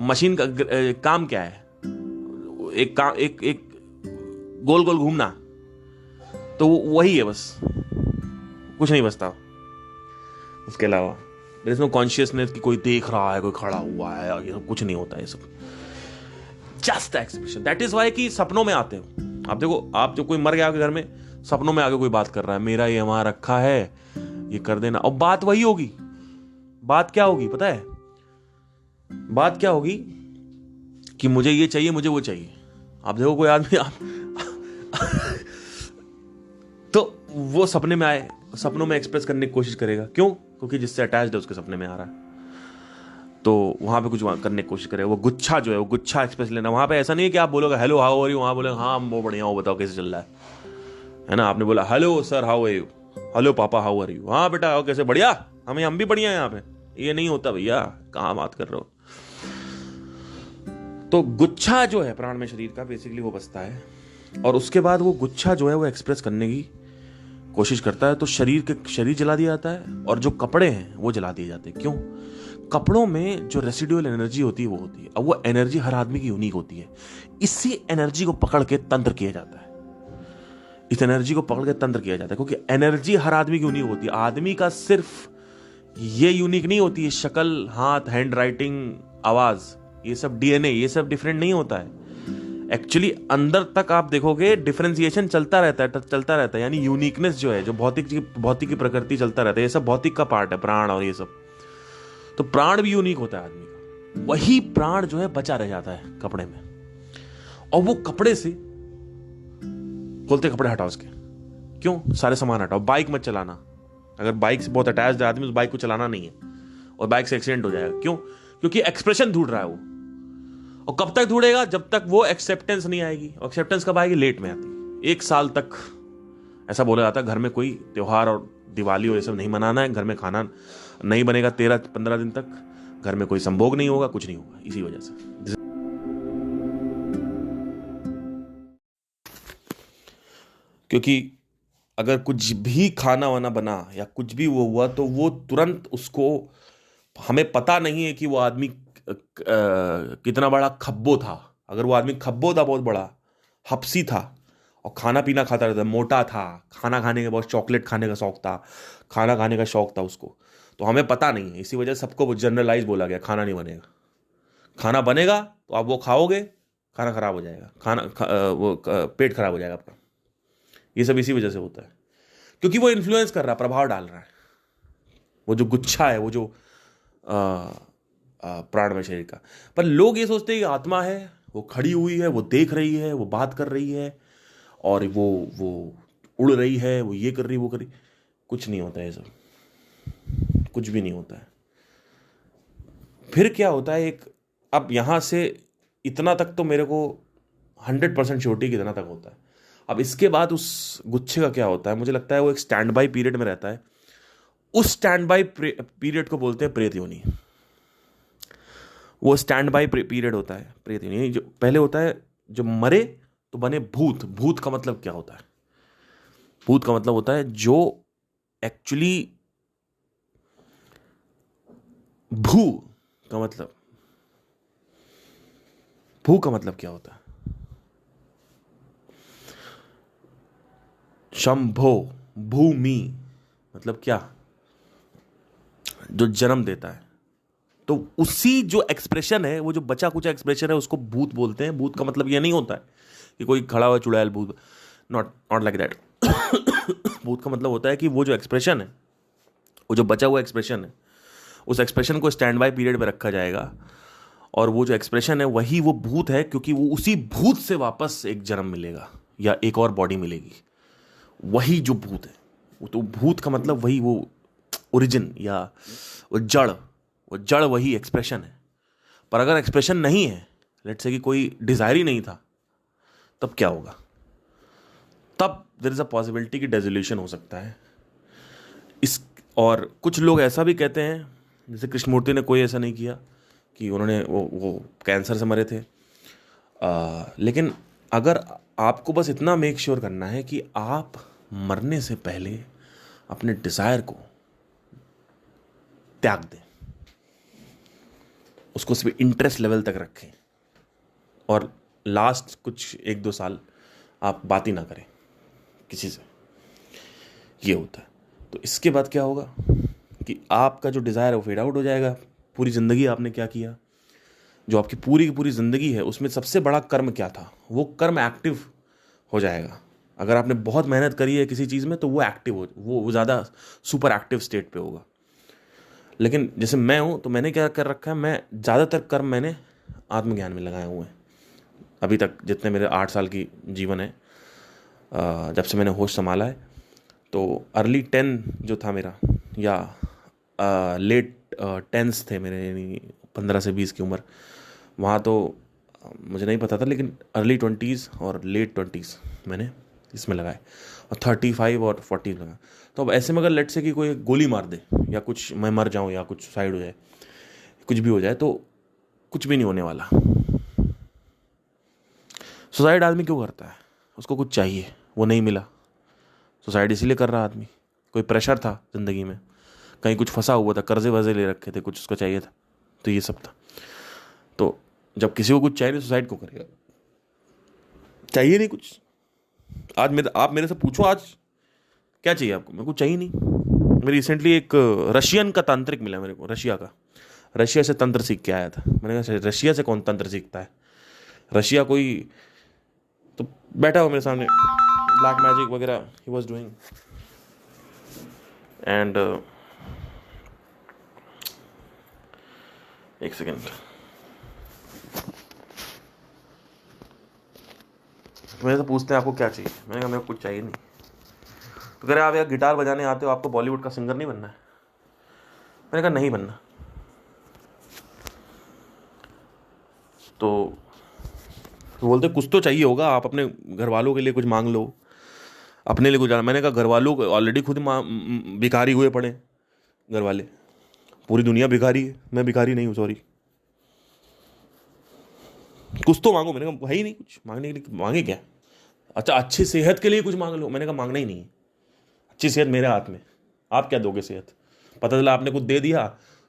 मशीन का काम क्या है, एक गोल गोल घूमना, तो वही है बस, कुछ नहीं बचता उसके अलावा। देयर इज नो कॉन्शियसनेस कि कोई देख रहा है, कोई खड़ा हुआ है, ये सब कुछ नहीं होता, ये सब just expression. That is why कि सपनों में आते हो आप। देखो, आप जो कोई मर गया आपके घर में, सपनों में आके कोई बात कर रहा है, मेरा ये वहां रखा है, ये कर देना, और बात वही होगी। बात क्या होगी पता है? बात क्या होगी कि मुझे ये चाहिए, मुझे वो चाहिए। आप देखो कोई आदमी तो वो सपने में आए, सपनों में एक्सप्रेस करने की कोशिश करेगा। क्यों? क्योंकि जिससे अटैच्ड है उसके सपने में आ रहा है, तो वहां पे कुछ करने की कोशिश करेगा। वो गुच्छा जो है, वो गुच्छा एक्सप्रेस लेना। वहां पे ऐसा नहीं है कि आप बोलोगे हेलो हाउ आर यू, वहां बोलोगे हाँ वो बढ़िया, वो बताओ कैसे चल रहा है ना। आपने बोला hello sir how are you, hello papa how are you, हाँ बेटा कैसे, बढ़िया, हम भी बढ़िया यहाँ पे। ये नहीं होता भैया, कहाँ बात कर रहे हो। तो गुच्छा जो है प्राण में शरीर का, बेसिकली वो बचता है, और उसके बाद वो गुच्छा जो है वो एक्सप्रेस करने की कोशिश करता है, तो शरीर जला दिया जाता है, और जो कपड़े हैं वो जला दिए जाते हैं। क्यों? कपड़ों में जो रेसिडुअल एनर्जी होती है वो होती है। अब वो एनर्जी हर आदमी की यूनिक होती है। इसी एनर्जी को पकड़ के तंत्र किया जाता है, इस एनर्जी को पकड़ के तंत्र किया जाता है, क्योंकि एनर्जी हर आदमी की यूनिक होती है। आदमी का सिर्फ ये यूनिक नहीं होती है, शक्ल, हाथ, हैंड राइटिंग, आवाज, ये सब डीएनए, ये सब डिफरेंट नहीं होता है। एक्चुअली अंदर तक आप देखोगे डिफरेंशिएशन चलता रहता है, यानी यूनिकनेस जो है, जो भौतिक की प्रकृति चलता रहता है। ये सब भौतिक का पार्ट है, प्राण और ये सब। तो प्राण भी यूनिक होता है आदमी का, वही प्राण जो है बचा रह जाता है कपड़े में। और वो कपड़े से बोलते कपड़े हटाओ उसके। क्यों? सारे सामान हटाओ। बाइक मत चलाना, अगर बाइक से बहुत अटैच्ड है आदमी, उस बाइक को चलाना नहीं है, और बाइक से एक्सीडेंट हो जाएगा। क्यों? क्योंकि एक्सप्रेशन ढूंढ रहा है वो। और कब तक ढूंढेगा? जब तक वो एक्सेप्टेंस नहीं आएगी। और एक्सेप्टेंस कब आएगी? लेट में आती। 1 साल तक ऐसा बोला जाता है, घर में कोई त्योहार और दिवाली और ये सब नहीं मनाना है, घर में खाना नहीं बनेगा 13-15 दिन तक, घर में कोई संभोग नहीं होगा, कुछ नहीं होगा, इसी वजह से। क्योंकि अगर कुछ भी खाना वाना बना या कुछ भी वो हुआ तो वो तुरंत उसको, हमें पता नहीं है कि वो आदमी कितना बड़ा खब्बो था। अगर वो आदमी खब्बो था, बहुत बड़ा हपसी था और खाना पीना खाता रहता, मोटा था, खाना खाने के, बहुत चॉकलेट खाने का शौक था, खाना खाने का शौक था उसको, तो हमें पता नहीं है, इसी वजह से सबको जनरलाइज बोला गया खाना नहीं बनेगा। खाना बनेगा तो आप वो खाओगे, खाना खराब हो जाएगा, पेट खराब हो जाएगा आपका। ये सब इसी वजह से होता है, क्योंकि वो इन्फ्लुएंस कर रहा है, प्रभाव डाल रहा है। वो जो गुच्छा है, वो जो प्राण में शरीर का। पर लोग ये सोचते हैं कि आत्मा है, वो खड़ी हुई है, वो देख रही है, वो बात कर रही है, और वो उड़ रही है, वो ये कर रही, वो कर रही। कुछ नहीं होता है, सब कुछ भी नहीं होता है। फिर क्या होता है, एक, अब यहां से इतना तक तो मेरे को 100% श्योरिटी कितना तक होता है। अब इसके बाद उस गुच्छे का क्या होता है, मुझे लगता है वो एक स्टैंड बाई पीरियड में रहता है। उस स्टैंड बाई पीरियड को बोलते हैं प्रेत योनि। वो स्टैंड बाई पीरियड होता है प्रेत योनि। जो पहले होता है, जो मरे तो बने भूत। भूत का मतलब क्या होता है? भूत का मतलब होता है जो एक्चुअली, भू का मतलब, भू का मतलब क्या होता है? शंभो, भूमि मतलब क्या? जो जन्म देता है। तो उसी जो एक्सप्रेशन है, वो जो बचा कुचा एक्सप्रेशन है, उसको भूत बोलते हैं। भूत का मतलब ये नहीं होता है कि कोई खड़ा हुआ चुड़ैल भूत, नॉट लाइक दैट। भूत का मतलब होता है कि वो जो एक्सप्रेशन है, वो जो बचा हुआ एक्सप्रेशन है, उस एक्सप्रेशन को स्टैंड बाय पीरियड में रखा जाएगा, और वो जो एक्सप्रेशन है वही वो भूत है, क्योंकि वो उसी भूत से वापस एक जन्म मिलेगा या एक और बॉडी मिलेगी। वही जो भूत है, वो तो भूत का मतलब वही, वो ओरिजिन या वो जड़ वही एक्सप्रेशन है। पर अगर एक्सप्रेशन नहीं है, लेट्स से कि कोई डिजायर ही नहीं था, तब क्या होगा? तब देयर इज अ पॉसिबिलिटी कि डेजोल्यूशन हो सकता है। इस, और कुछ लोग ऐसा भी कहते हैं, जैसे कृष्णमूर्ति ने कोई ऐसा नहीं किया कि उन्होंने वो कैंसर से मरे थे। लेकिन अगर आपको बस इतना मेक श्योर करना है कि आप मरने से पहले अपने डिजायर को त्याग दें, उसको सिर्फ इंटरेस्ट लेवल तक रखें, और लास्ट कुछ 1-2 साल आप बात ही ना करें किसी से, ये होता है। तो इसके बाद क्या होगा कि आपका जो डिज़ायर है वो फेड आउट हो जाएगा। पूरी ज़िंदगी आपने क्या किया, जो आपकी पूरी की पूरी ज़िंदगी है, उसमें सबसे बड़ा कर्म क्या था, वो कर्म एक्टिव हो जाएगा। अगर आपने बहुत मेहनत करी है किसी चीज़ में, तो वो एक्टिव हो, वो ज़्यादा सुपर एक्टिव स्टेट पे होगा। लेकिन जैसे मैं हूँ, तो मैंने क्या कर रखा है, मैं ज़्यादातर कर्म मैंने आत्मज्ञान में लगाए हुए हैं। अभी तक जितने मेरे 8 साल की जीवन है, जब से मैंने होश संभाला है, तो अर्ली 10 जो था मेरा, या लेट 10s थे मेरे, यानी 15 से 20 की उम्र, वहाँ तो मुझे नहीं पता था, लेकिन अर्ली 20s और लेट 20s मैंने इसमें लगाए, और 35 और 40 लगा। तो अब ऐसे में अगर लेट से कि कोई गोली मार दे, या कुछ मैं मर जाऊँ, या कुछ साइड हो जाए, कुछ भी हो जाए, तो कुछ भी नहीं होने वाला। सुसाइड आदमी क्यों करता है? उसको कुछ चाहिए, वो नहीं मिला, सुसाइड इसीलिए कर रहा आदमी। कोई प्रेशर था ज़िंदगी में, कहीं कुछ फंसा हुआ था, कर्जे वर्जे ले रखे थे, कुछ उसको चाहिए था, तो ये सब था। तो जब किसी को कुछ चाहिए, सुसाइड को करेगा। चाहिए नहीं कुछ। आज आप मेरे से पूछो, आज क्या चाहिए आपको? मेरे को चाहिए नहीं। मेरी रिसेंटली एक रशियन का तांत्रिक मिला मेरे को, रशिया से तंत्र सीख के आया था। मैंने कहा रशिया से कौन तंत्र सीखता है? रशिया कोई, तो बैठा हो मेरे सामने, ब्लैक मैजिक वगैरह ही वॉज डूइंग, एंड एक सेकेंड, मेरे से पूछते हैं आपको क्या चाहिए? मैंने कहा मेरे को कुछ चाहिए नहीं। तो कह रहे आप यार गिटार बजाने आते हो, आपको बॉलीवुड का सिंगर नहीं बनना है? मैंने कहा नहीं बनना। तो बोलते कुछ तो चाहिए होगा, आप अपने घर वालों के लिए कुछ मांग लो, अपने लिए कुछ। मैंने कहा घर वालों को ऑलरेडी खुद भिखारी हुए पड़े घर वाले, पूरी दुनिया भिखारी है, मैं भिखारी नहीं हूँ, सॉरी। कुछ तो मांगो। मैंने कहा है ही नहीं कुछ मांगने के लिए, मांगे क्या? अच्छा, अच्छी सेहत के लिए कुछ मांग लो। मैंने कहा मांगना ही नहीं है, अच्छी सेहत मेरे हाथ में, आप क्या दोगे सेहत? पता चला आपने कुछ दे दिया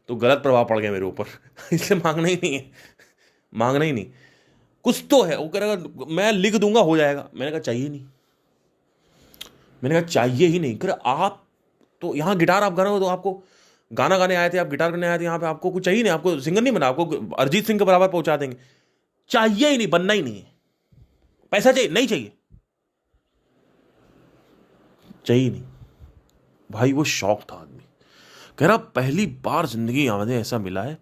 तो गलत प्रभाव पड़ गया मेरे ऊपर इसलिए मांगना ही नहीं है, मांगना ही नहीं। कुछ तो है, वो कह रहा मैं लिख दूंगा हो जाएगा। मैंने कहा चाहिए नहीं, मैंने कहा चाहिए ही नहीं। कह रहा आप तो यहाँ गिटार आप गा रहे हो, तो आपको गाना गाने आए थे, आप गिटार करने आए थे यहाँ पे, आपको कुछ चाहिए नहीं, आपको सिंगर नहीं बना, आपको अरिजीत सिंह के बराबर पहुंचा देंगे। चाहिए ही नहीं, बनना ही नहीं है। पैसा चाहिए? नहीं चाहिए, चाहिए नहीं। भाई वो शौक था आदमी, कह रहा पहली बार जिंदगी में ऐसा मिला है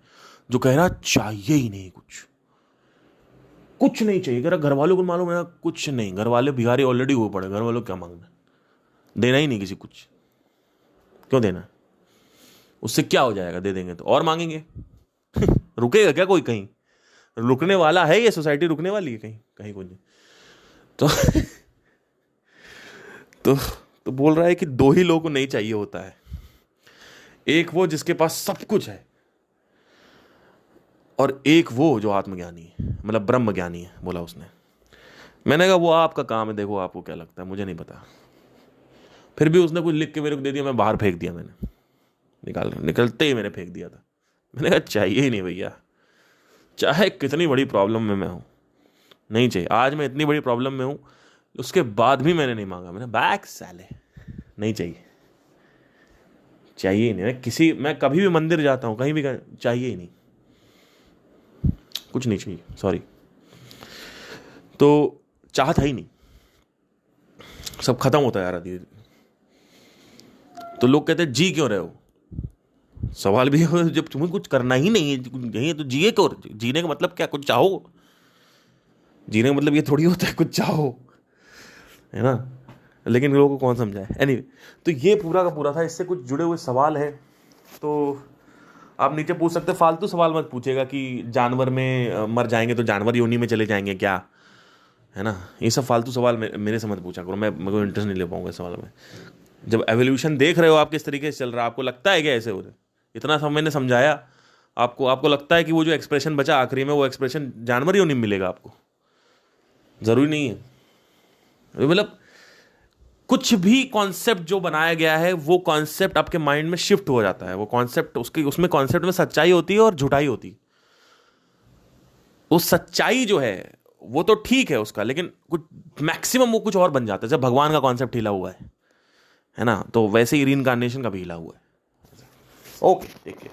जो कह रहा चाहिए ही नहीं, कुछ कुछ नहीं चाहिए। कह रहा घर वालों को मालूम है कुछ नहीं, घर वाले भिखारी ऑलरेडी हुए पड़े, घर वालों को क्या मांगना, देना ही नहीं किसी कुछ, क्यों देना? उससे क्या हो जाएगा, दे देंगे तो और मांगेंगे रुकेगा क्या कोई कहीं? रुकने वाला है ये सोसाइटी, रुकने वाली है कहीं? कहीं कोई नहीं। तो तो तो बोल रहा है कि दो ही लोगों को नहीं चाहिए होता है, एक वो जिसके पास सब कुछ है, और एक वो जो आत्मज्ञानी है, मतलब ब्रह्म ज्ञानी है, बोला उसने। मैंने कहा वो आपका काम है, देखो आपको क्या लगता है, मुझे नहीं पता। फिर भी उसने कुछ लिख के मेरे को दे दिया, मैं बाहर फेंक दिया, मैंने निकलते ही मैंने फेंक दिया था। मैंने कहा चाहिए ही नहीं भैया, चाहे कितनी बड़ी प्रॉब्लम में मैं हूं, नहीं चाहिए। आज मैं इतनी बड़ी प्रॉब्लम में हूं, उसके बाद भी मैंने नहीं मांगा। मैंने बैक साले, नहीं चाहिए, चाहिए ही नहीं। मैं कभी भी मंदिर जाता हूं, कहीं भी चाहिए ही नहीं, कुछ नहीं चाहिए, सॉरी। तो चाहता ही नहीं, सब खत्म होता जा रहा धीरे धीरे। तो लोग कहते हैं जी क्यों रहे हो? सवाल भी है, जब तुम्हें कुछ करना ही नहीं है तो जिए क्यों? जीने का मतलब क्या? कुछ चाहो? जीने का मतलब ये थोड़ी होता है कुछ चाहो, है ना? लेकिन लोगों को कौन समझाए। एनीवे, तो ये पूरा का पूरा था, इससे कुछ जुड़े हुए सवाल है तो आप नीचे पूछ सकते। फालतू सवाल मत पूछेगा कि जानवर में मर जाएंगे तो जानवर योनि में चले जाएंगे क्या, है ना? ये सब फालतू सवाल मेरे से मत पूछा करो, मैं मेरे को इंटरेस्ट नहीं ले पाऊंगा इस सवाल में। जब एवोल्यूशन देख रहे हो आप किस तरीके से चल रहा है, आपको लगता है क्या ऐसे हो रहे? इतना सब मैंने समझाया आपको लगता है कि वो जो एक्सप्रेशन बचा आखिरी में, वो एक्सप्रेशन जानवर योनि में मिलेगा आपको? जरूरी नहीं है। मतलब कुछ भी कॉन्सेप्ट जो बनाया गया है, वो कॉन्सेप्ट आपके माइंड में शिफ्ट हो जाता है। वो कॉन्सेप्ट उसमें कॉन्सेप्ट में सच्चाई होती है और झुठाई होती है। वो सच्चाई जो है वो तो ठीक है उसका, लेकिन कुछ मैक्सिमम वो कुछ और बन जाता है। जब भगवान का कॉन्सेप्ट हिला हुआ है ना, तो वैसे ही रीइंकार्नेशन का भी हिला हुआ है। ओके, ठीक है।